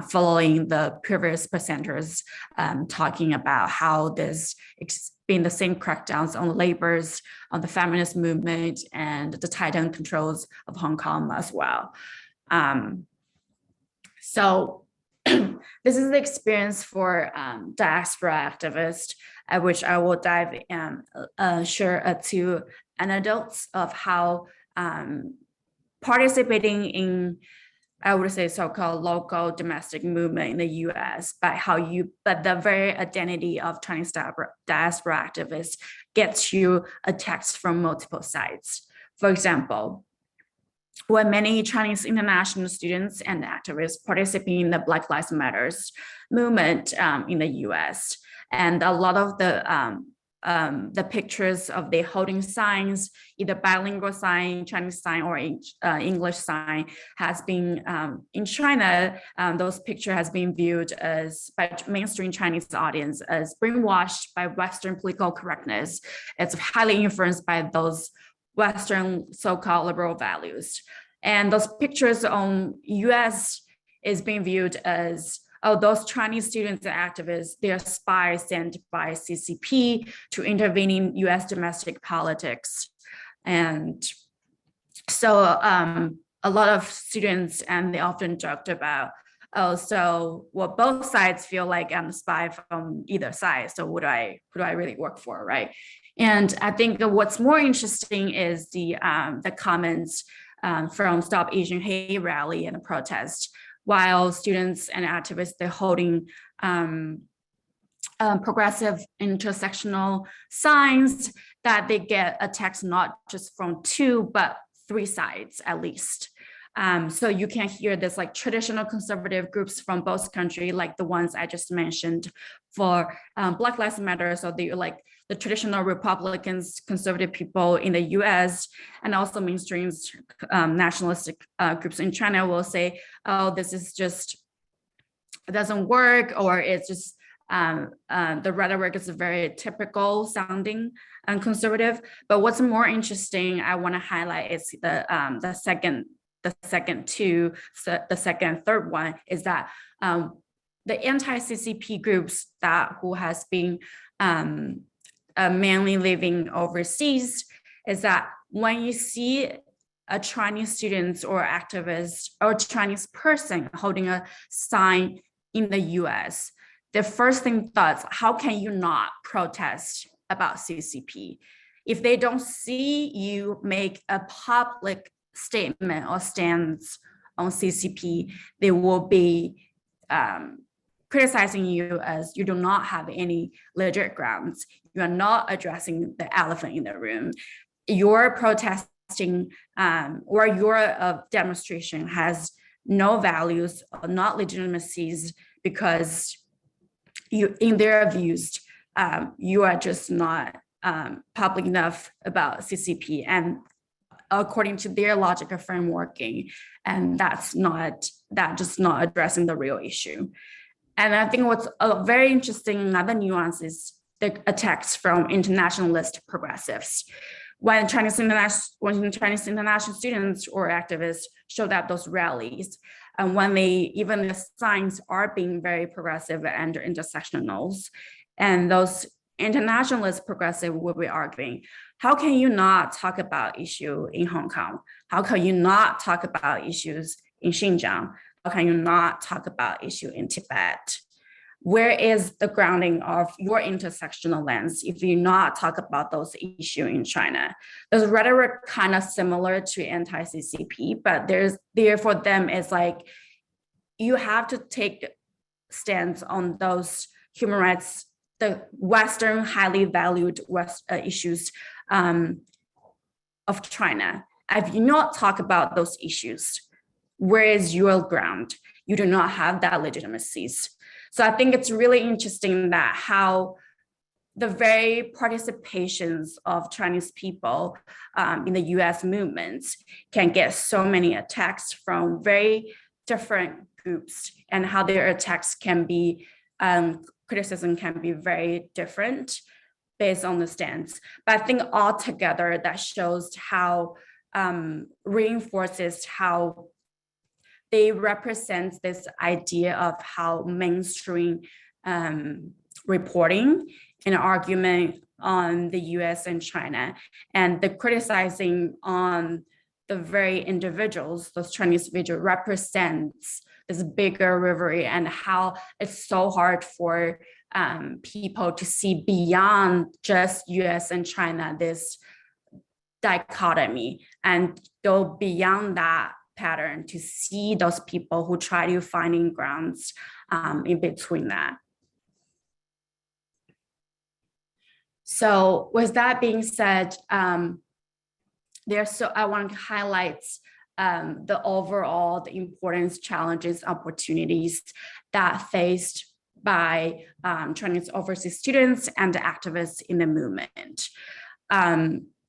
following the previous presenters talking about how this been the same crackdowns on laborers, on the feminist movement, and the tightened controls of Hong Kong as well. So this is the experience for diaspora activists, at which I will dive in, share two anecdotes of how participating in, I would say, so-called local domestic movement in the US, but the very identity of Chinese diaspora activists gets you attacks from multiple sides. For example, when many Chinese international students and activists participate in the Black Lives Matter movement in the US, and a lot of the pictures of they holding signs, either bilingual sign, Chinese sign, or English sign, has been in China. Those pictures has been viewed as by mainstream Chinese audience as brainwashed by Western political correctness. It's highly influenced by those Western so-called liberal values, and those pictures on US is being viewed as, oh, those Chinese students and activists, they're spies sent by CCP to intervene in US domestic politics. And so a lot of students, and they often joked about, oh, so well, both sides feel like I'm a spy from either side. So who do I really work for, right? And I think what's more interesting is the comments from Stop Asian Hate rally and the protest. While students and activists, they're holding progressive intersectional signs, that they get attacks not just from 2, but 3 sides at least. So you can hear this like traditional conservative groups from both countries, like the ones I just mentioned for Black Lives Matter. So they like the traditional Republicans, conservative people in the US, and also mainstream nationalistic groups in China will say, oh, this is just doesn't work, or it's just the rhetoric is very typical sounding and conservative. But what's more interesting I want to highlight is the second and third one is that the anti-CCP groups who has been mainly living overseas, is that when you see a Chinese student or activist or Chinese person holding a sign in the US, the first thing thoughts, how can you not protest about CCP? If they don't see you make a public statement or stance on CCP, they will be criticizing you as you do not have any legit grounds. You are not addressing the elephant in the room. Your protesting or your demonstration has no values or not legitimacies because you, in their views, you are just not public enough about CCP and according to their logic of frameworking, and that's just not addressing the real issue. And I think what's very interesting, another nuance is the attacks from internationalist progressives. When Chinese international students or activists showed up those rallies, and when even the signs are being very progressive and intersectionals, and those internationalist progressive will be arguing, how can you not talk about issue in Hong Kong? How can you not talk about issues in Xinjiang? How can you not talk about issue in Tibet? Where is the grounding of your intersectional lens if you not talk about those issues in China? The rhetoric kind of similar to anti-CCP, but there for them is like, you have to take stance on those human rights, the Western highly valued issues of China. If you not talk about those issues, where is your ground? You do not have that legitimacies. So I think it's really interesting that how the very participations of Chinese people in the US movements can get so many attacks from very different groups, and how their attacks can be, criticism can be very different based on the stance. But I think altogether that shows how, reinforces how they represent this idea of how mainstream reporting and argument on the US and China, and the criticizing on the very individuals, those Chinese individuals, represents this bigger rivalry, and how it's so hard for people to see beyond just US and China, this dichotomy, and go beyond that pattern to see those people who try to finding grounds in between that. So with that being said, I want to highlight the overall, the importance, challenges, opportunities that faced by Chinese overseas students and activists in the movement.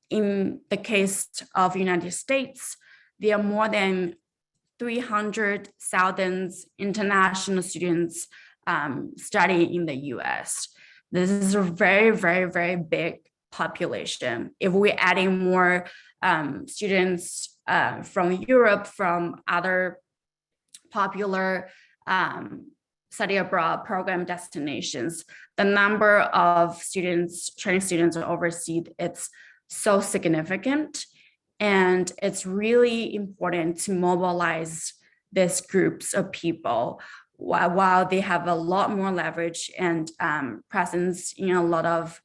In the case of the United States, there are more than 300,000 international students studying in the US. This is a very, very, very big population. If we're adding more students from Europe, from other popular study abroad program destinations, the number of students, Chinese students overseas, it's so significant. And it's really important to mobilize these groups of people while they have a lot more leverage and presence in a lot of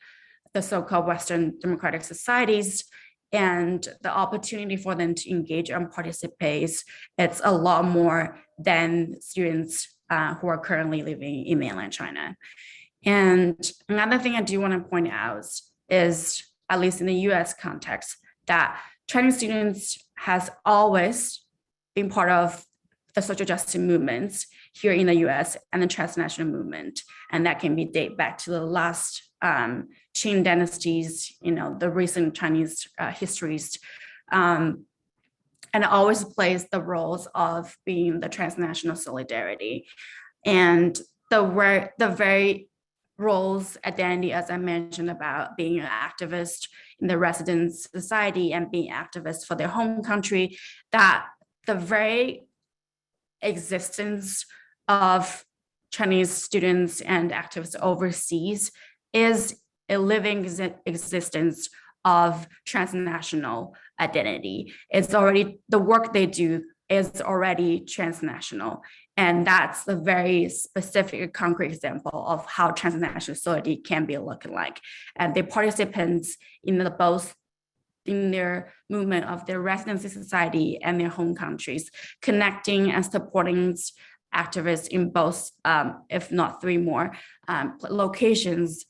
the so-called Western democratic societies, and the opportunity for them to engage and participate, it's a lot more than students who are currently living in mainland China. And another thing I do want to point out is, at least in the US context, that Chinese students has always been part of the social justice movements here in the US and the transnational movement. And that can be dated back to the last Qing dynasties, the recent Chinese histories, and always plays the roles of being the transnational solidarity. And the very roles, identity, as I mentioned, about being an activist in the resident society and being activists for their home country, that the very existence of Chinese students and activists overseas is a living existence of transnational identity. It's already, the work they do is already transnational. And that's a very specific, concrete example of how transnational society can be looking like. And the participants in both in their movement of their residency society and their home countries, connecting and supporting activists in both, if not three more locations,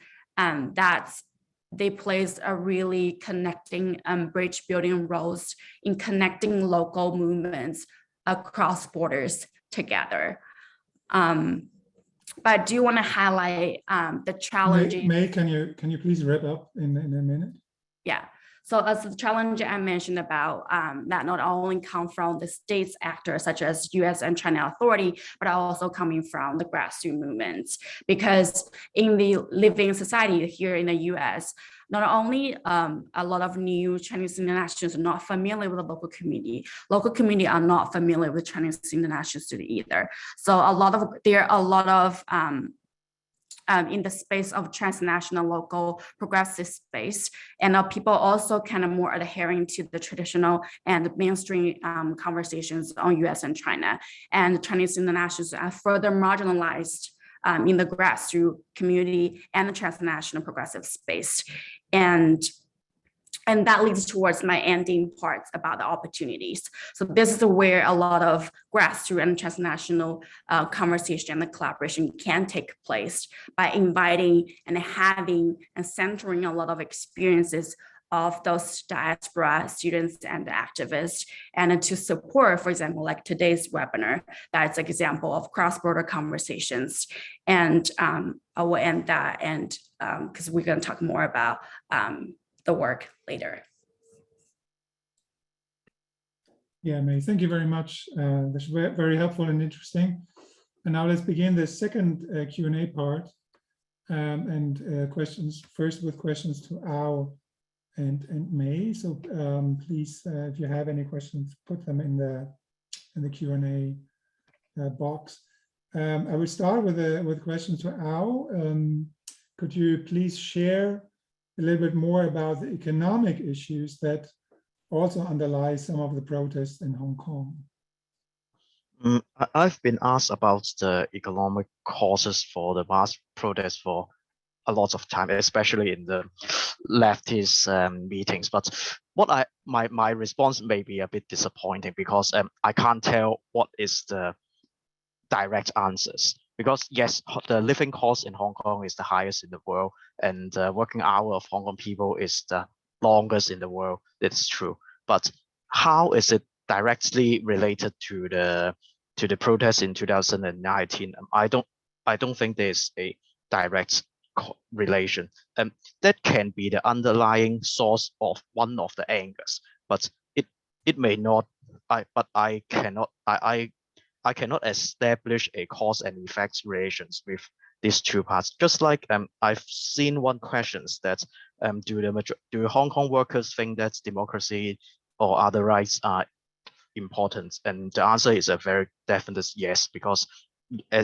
they plays a really connecting bridge building roles in connecting local movements across borders together. But I do want to highlight the challenging. May, can you please wrap up in a minute? Yeah. So as the challenge I mentioned about that not only come from the states actors such as US and China authority, but also coming from the grassroots movements. Because in the living society here in the US, not only a lot of new Chinese internationals are not familiar with the local community are not familiar with Chinese international students either. So there are a lot of in the space of transnational, local, progressive space. And people also kind of more adhering to the traditional and mainstream conversations on US and China. And Chinese internationals are further marginalized in the grassroots community and the transnational progressive space. And that leads towards my ending parts about the opportunities. So this is where a lot of grassroots and transnational conversation and collaboration can take place by inviting and having and centering a lot of experiences of those diaspora students and activists, and to support, for example, like today's webinar, that's an example of cross-border conversations. And I will end that, and because we're going to talk more about the work later. Yeah, May, thank you very much. That's very helpful and interesting. And now let's begin the second Q&A part, and questions, first with questions to Ao and May. So please, if you have any questions, put them in the Q&A box. I will start with questions to Ao. Could you please share a little bit more about the economic issues that also underlie some of the protests in Hong Kong? I've been asked about the economic causes for the mass protests for a lot of time, especially in the leftist meetings. But what my response may be a bit disappointing, because I can't tell what is the direct answers. Because yes, the living cost in Hong Kong is the highest in the world, and the working hour of Hong Kong people is the longest in the world. It's true, but how is it directly related to the protests in 2019? I don't think there's a direct relation. That can be the underlying source of one of the angers, but it may not. I cannot establish a cause and effect relations with these two parts. Just like I've seen one question that do Hong Kong workers think that democracy or other rights are important? And the answer is a very definite yes, because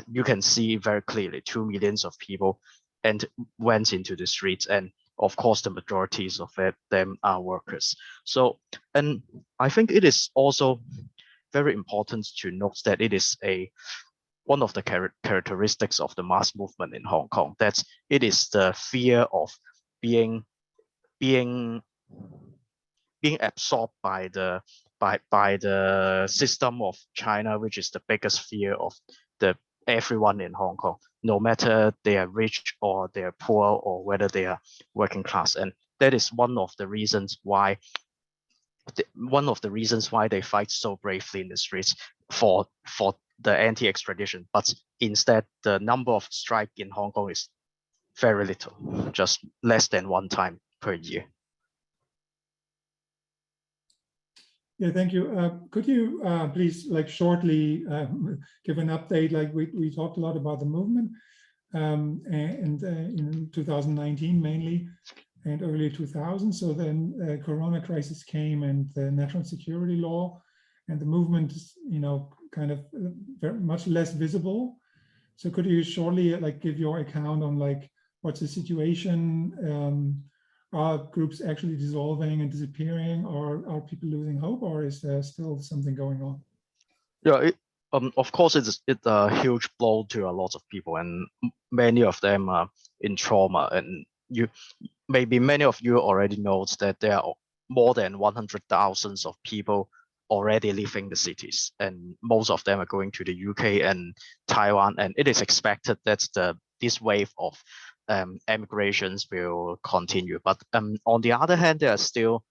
you can see very clearly 2 million of people and went into the streets, and of course the majorities of them are workers. So, and I think it is also very important to note that it is one of the characteristics of the mass movement in Hong Kong, that it is the fear of being absorbed by the system of China, which is the biggest fear of everyone in Hong Kong, no matter they are rich or they are poor or whether they are working class. And that is one of the reasons why they fight so bravely in the streets for the anti-extradition. But instead, the number of strike in Hong Kong is very little, just less than one time per year. Yeah, thank you. Could you please, like, shortly give an update? Like we talked a lot about the movement and in 2019 mainly, and early 2000. So then Corona crisis came and the national security law, and the movement is, you know, kind of very much less visible. So could you shortly like give your account on like what's the situation? Are groups actually dissolving and disappearing, or are people losing hope, or is there still something going on? Yeah, of course, it's a huge blow to a lot of people, and many of them are in trauma. And maybe many of you already know that there are more than 100,000 of people already leaving the cities, and most of them are going to the UK and Taiwan. And it is expected that this wave of emigrations will continue. But on the other hand, there are still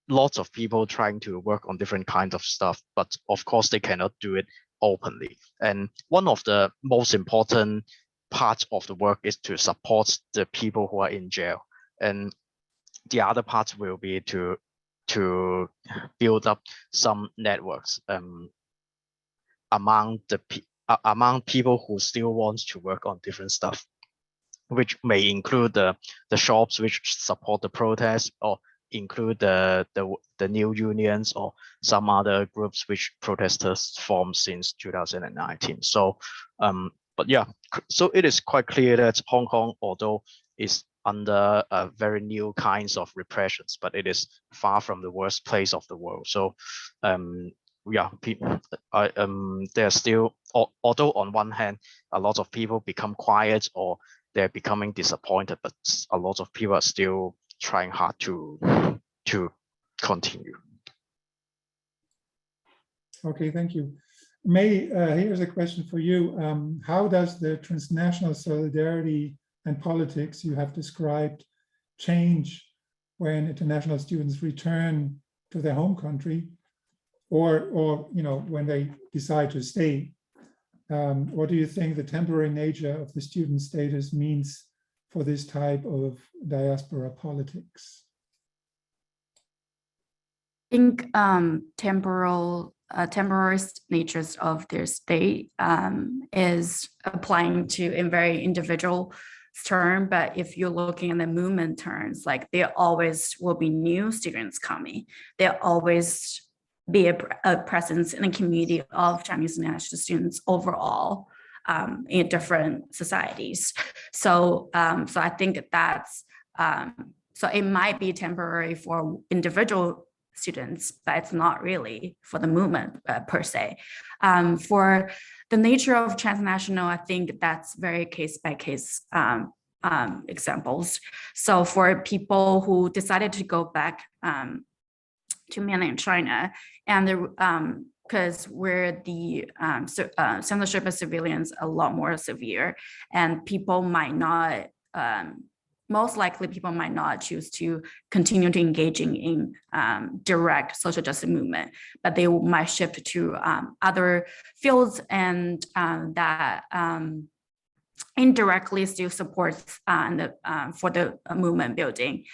lots of people trying to work on different kinds of stuff, but of course they cannot do it openly. And one of the most important parts of the work is to support the people who are in jail. And the other part will be to build up some networks among people who still want to work on different stuff, which may include the shops which support the protests, or include the new unions or some other groups which protesters formed since 2019. So but yeah, so it is quite clear that Hong Kong, although is under very new kinds of repressions, but it is far from the worst place of the world. So yeah, they're still, although on one hand a lot of people become quiet or they're becoming disappointed, but a lot of people are still trying hard to continue. Okay, thank you. May, here's a question for you. How does the transnational solidarity and politics you have described change when international students return to their home country, or you know, when they decide to stay? What do you think the temporary nature of the student status means for this type of diaspora politics? I think temporary natures of their stay is applying to in very individual term, but if you're looking at the movement terms, like there always will be new students coming. There always be a presence in the community of Chinese international students overall in different societies. So, so I think that's so it might be temporary for individual students, but it's not really for the movement per se. For the nature of transnational, I think that's very case by case examples. So for people who decided to go back to mainland China, and because where the censorship of civilians a lot more severe, and people might not, most likely people might not choose to continue to engaging in direct social justice movement, but they might shift to other fields and that indirectly still supports for the movement building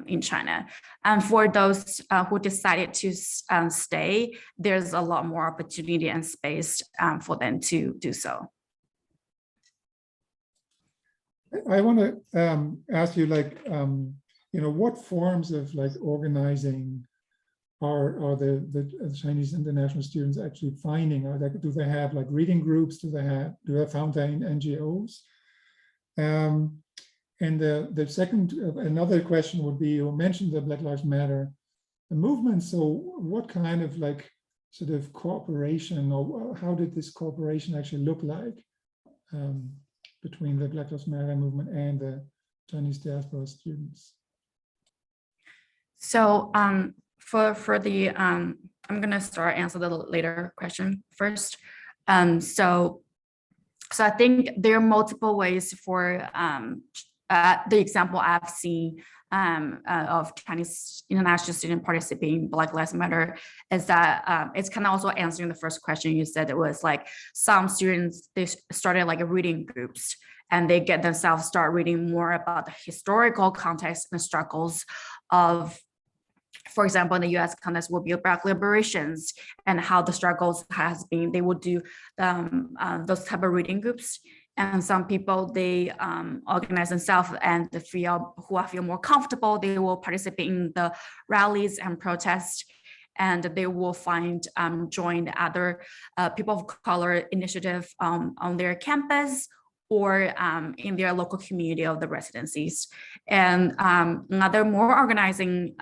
in China. And for those who decided to stay, there's a lot more opportunity and space for them to do so. I want to ask you, like, you know, what forms of like organizing are the Chinese international students actually finding? Do they have like reading groups? Do they found their NGOs? And the second, another question would be, you mentioned the Black Lives Matter movement. So what kind of like sort of cooperation, or how did this cooperation actually look like between the Black Lives Matter movement and the Chinese diaspora students? So for the I'm gonna start answer the later question first. So I think there are multiple ways for the example I've seen of Chinese international student participating in Black Lives Matter is that it's kind of also answering the first question you said. It was like some students, they started like reading groups, and they get themselves start reading more about the historical context and struggles of for example, in the US context will be about liberations and how the struggles has been. They will do those type of reading groups. And some people, they organize themselves and who feel more comfortable, they will participate in the rallies and protests, and they will join other people of color initiative on their campus or in their local community of the residencies. And another more organizing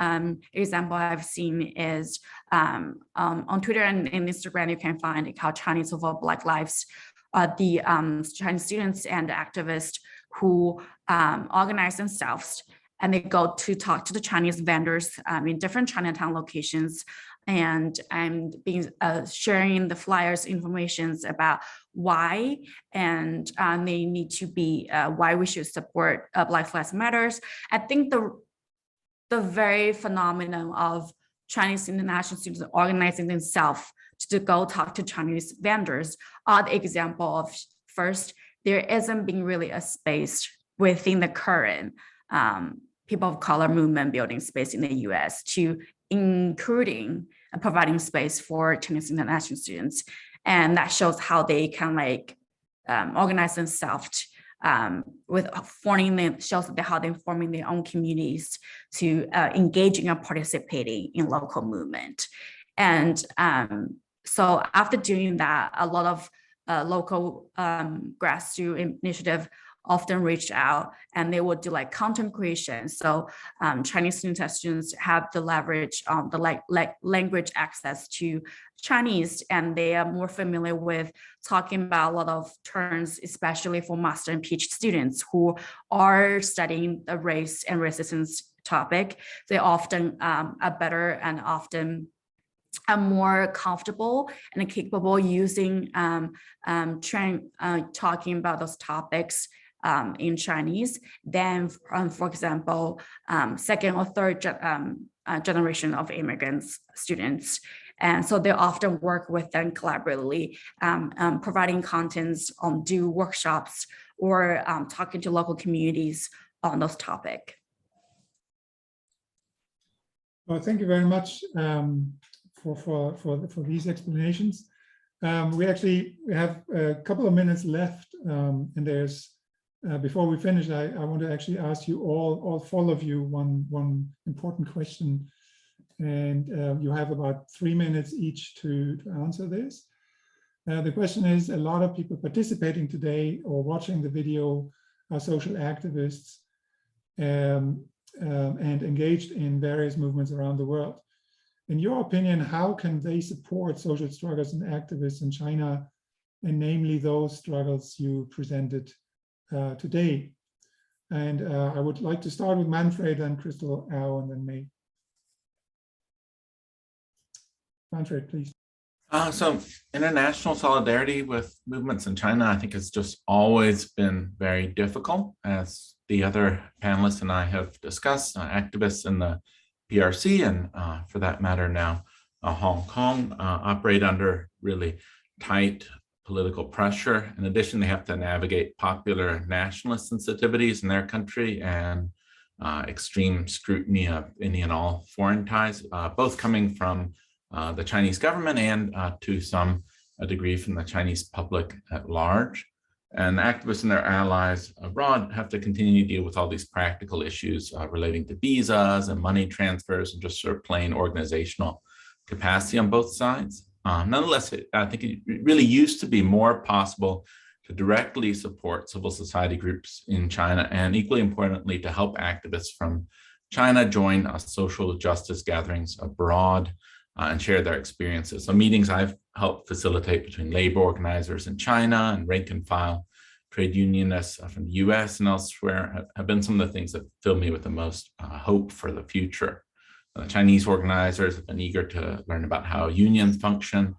example I've seen is on Twitter and Instagram, you can find how Chinese for Black Lives, the Chinese students and activists who organize themselves, and they go to talk to the Chinese vendors in different Chinatown locations, and sharing the flyers, informations about why, and they need to be why we should support Black Lives Matters. I think the very phenomenon of Chinese international students organizing themselves to go talk to Chinese vendors are the example of, first, there isn't being really a space within the current people of color movement building space in the US to including and providing space for Chinese international students. And that shows how they can organize themselves with shows how they're forming their own communities to engaging and participating in local movement. And so after doing that, a lot of local grassroots initiative often reach out, and they will do content creation. So Chinese students have the leverage the language access to Chinese, and they are more familiar with talking about a lot of terms, especially for master and PhD students who are studying the race and resistance topic. They often are better and often are more comfortable and capable using talking about those topics in Chinese than, for example, second or third generation of immigrants students. And so they often work with them collaboratively, providing contents, do workshops, or talking to local communities on those topics. Well, thank you very much for these explanations. We have a couple of minutes left, and there's before we finish, I want to actually ask you all four of you one important question, and you have about 3 minutes each to answer this. The question is, a lot of people participating today or watching the video are social activists and engaged in various movements around the world. In your opinion, how can they support social struggles and activists in China, and namely those struggles you presented today? And I would like to start with Manfred and Crystal Au, and then May. Manfred, please. So international solidarity with movements in China, I think, has just always been very difficult. As the other panelists and I have discussed, activists in the PRC and for that matter now Hong Kong operate under really tight political pressure. In addition, they have to navigate popular nationalist sensitivities in their country and extreme scrutiny of any and all foreign ties, both coming from the Chinese government and to some degree from the Chinese public at large. And the activists and their allies abroad have to continue to deal with all these practical issues relating to visas and money transfers and just sort of plain organizational capacity on both sides. Nonetheless, I think it really used to be more possible to directly support civil society groups in China, and equally importantly, to help activists from China join social justice gatherings abroad and share their experiences. So meetings I've helped facilitate between labor organizers in China and rank and file trade unionists from the US and elsewhere have been some of the things that fill me with the most hope for the future. Chinese organizers have been eager to learn about how unions function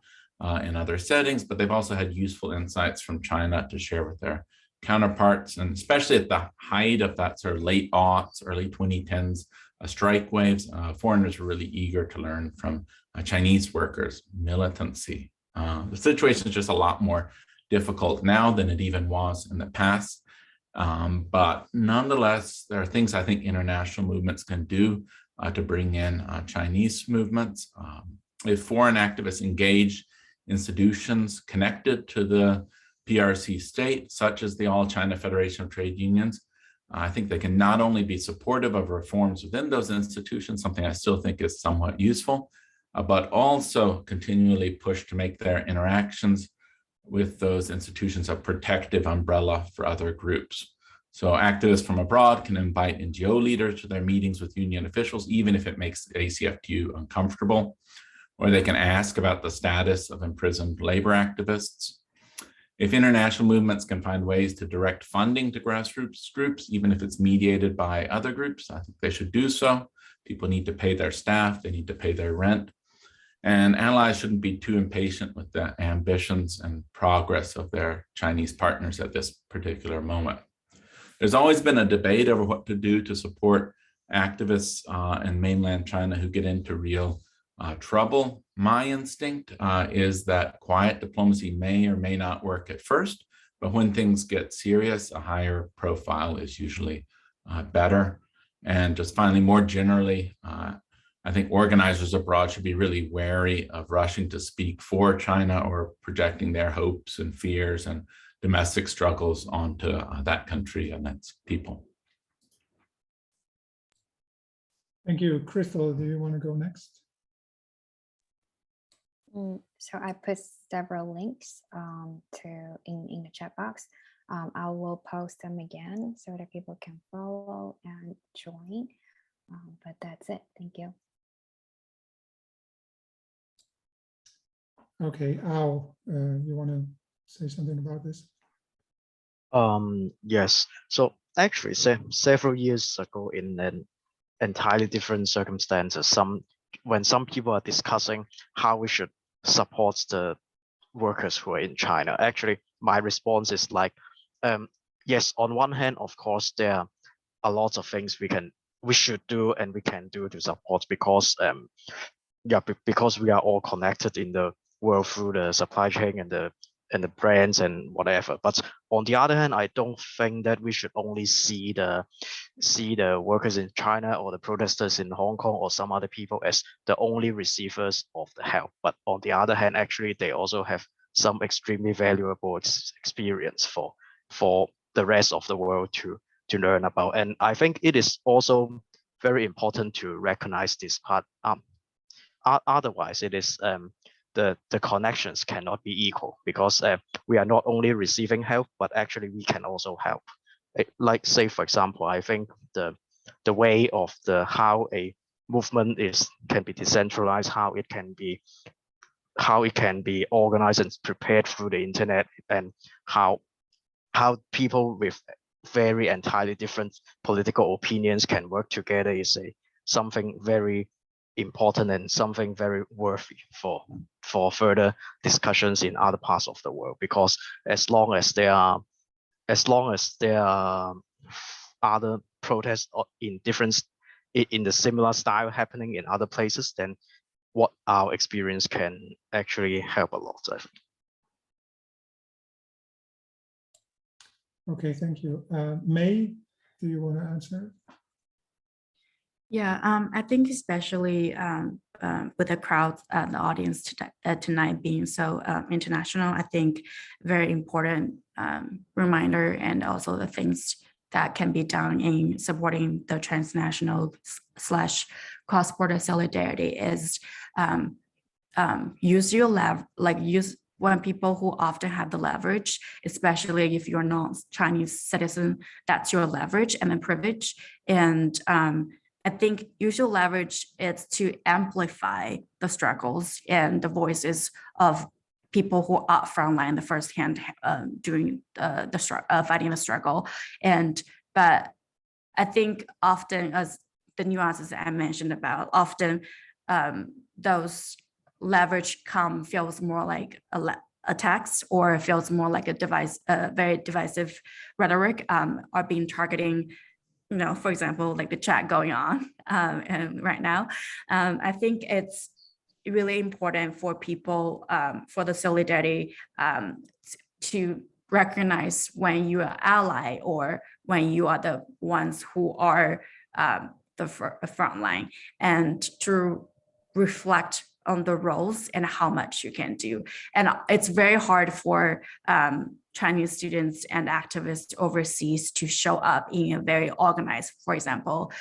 in other settings, but they've also had useful insights from China to share with their counterparts, and especially at the height of that sort of late aughts, early 2010s strike waves, foreigners were really eager to learn from Chinese workers' militancy. The situation is just a lot more difficult now than it even was in the past. But nonetheless, there are things I think international movements can do to bring in Chinese movements. If foreign activists engage institutions connected to the PRC state, such as the All China Federation of Trade Unions, I think they can not only be supportive of reforms within those institutions, something I still think is somewhat useful, but also continually push to make their interactions with those institutions a protective umbrella for other groups. So activists from abroad can invite NGO leaders to their meetings with union officials, even if it makes ACFTU uncomfortable, or they can ask about the status of imprisoned labor activists. If international movements can find ways to direct funding to grassroots groups, even if it's mediated by other groups, I think they should do so. People need to pay their staff, they need to pay their rent. And allies shouldn't be too impatient with the ambitions and progress of their Chinese partners at this particular moment. There's always been a debate over what to do to support activists in mainland China who get into real trouble. My instinct is that quiet diplomacy may or may not work at first, but when things get serious, a higher profile is usually better. And just finally, more generally, I think organizers abroad should be really wary of rushing to speak for China or projecting their hopes and fears and domestic struggles onto that country and its people. Thank you. Crystal, do you want to go next? So I put several links in the chat box. I will post them again so that people can follow and join. But that's it. Thank you. Okay, Al, you want to say something about this? Yes. So actually, several years ago, in an entirely different circumstances, when some people are discussing how we should support the workers who are in China, actually, my response is like, yes, on one hand, of course, there are a lot of things we should do and we can do to support, because because we are all connected in the world through the supply chain and the brands and whatever. But on the other hand, I don't think that we should only see the workers in China or the protesters in Hong Kong or some other people as the only receivers of the help. But on the other hand, actually, they also have some extremely valuable experience for the rest of the world to learn about. And I think it is also very important to recognize this part. Otherwise, it is the connections cannot be equal, because we are not only receiving help, but actually we can also help. Like, say, for example, I think the way of how a movement can be decentralized, how it can be organized and prepared through the internet, and how people with very entirely different political opinions can work together is something very important and something very worthy for further discussions in other parts of the world. Because as long as there are other protests in the similar style happening in other places, then what our experience can actually help a lot, I think. Okay, thank you. May, do you want to answer? Yeah, I think especially with the crowd, the audience tonight being so international, I think very important reminder, and also the things that can be done in supporting the transnational / cross-border solidarity is use your use when people who often have the leverage, especially if you're not Chinese citizen, that's your leverage and then privilege. And I think usual leverage is to amplify the struggles and the voices of people who are frontline, the firsthand doing fighting the struggle. But I think often, as the nuances I mentioned about, often those leverage feels more like a text, or feels more like a very divisive rhetoric, are being targeting, for example, like the chat going on and right now. I think it's really important for people, for the solidarity, to recognize when you are ally or when you are the ones who are the front line and to reflect on the roles and how much you can do. And it's very hard for Chinese students and activists overseas to show up in a very organized, for example,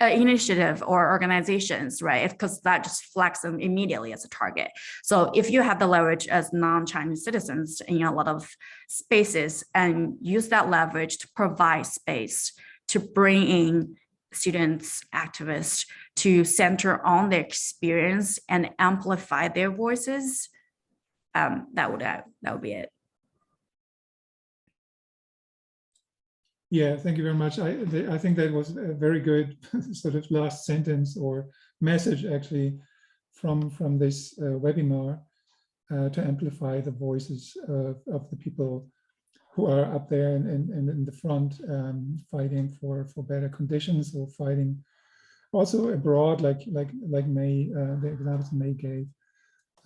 initiative or organizations, right? Because that just flags them immediately as a target. So if you have the leverage as non-Chinese citizens in a lot of spaces and use that leverage to provide space to bring in students, activists, to center on their experience and amplify their voices, that would be it. Yeah, thank you very much. I think that was a very good sort of last sentence or message actually from this webinar to amplify the voices of the people who are up there and in the front fighting for better conditions, or fighting also abroad, like May, the examples May gave,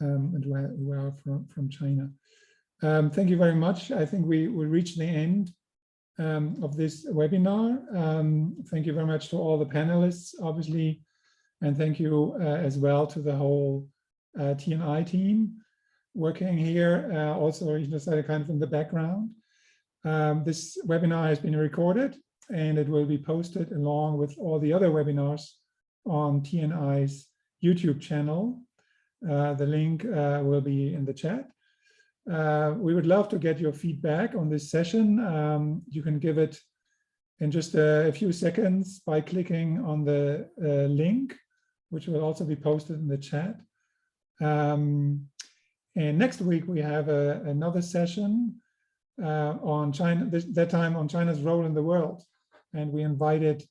and who are from China. Thank you very much. I think we reached the end of this webinar. Thank you very much to all the panelists, obviously, and thank you as well to the whole TNI team working here, also kind of in the background. This webinar has been recorded and it will be posted along with all the other webinars on TNI's YouTube channel. The link will be in the chat. We would love to get your feedback on this session. You can give it in just a few seconds by clicking on the link, which will also be posted in the chat. And next week we have another session on China, that time on China's role in the world. And we invited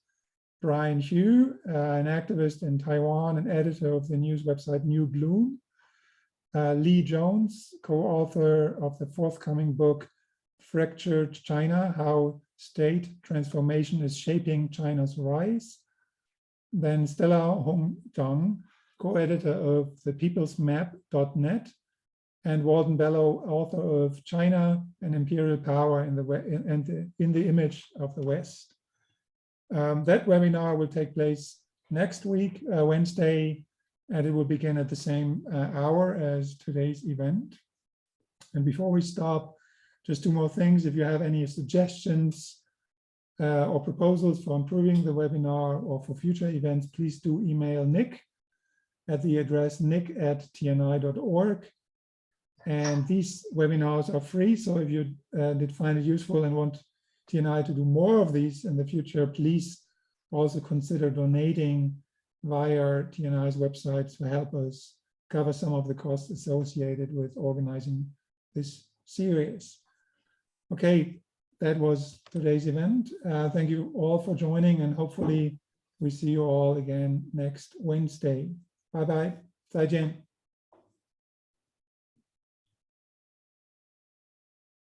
Brian Hugh, an activist in Taiwan and editor of the news website New Gloom, Lee Jones, co-author of the forthcoming book, Fractured China, How State Transformation is Shaping China's Rise. Then Stella Hong-Zhang, co-editor of the peoplesmap.net, and Walden Bellow, author of China and Imperial Power in the Image of the West. That webinar will take place next week, Wednesday, and it will begin at the same hour as today's event. And before we stop, just two more things. If you have any suggestions or proposals for improving the webinar or for future events, please do email Nick at the address nick@tni.org. And these webinars are free, so if you did find it useful and want TNI to do more of these in the future, please also consider donating via TNI's website to help us cover some of the costs associated with organizing this series. Okay, that was today's event. Thank you all for joining, and hopefully we see you all again next Wednesday. Bye-bye. 再见.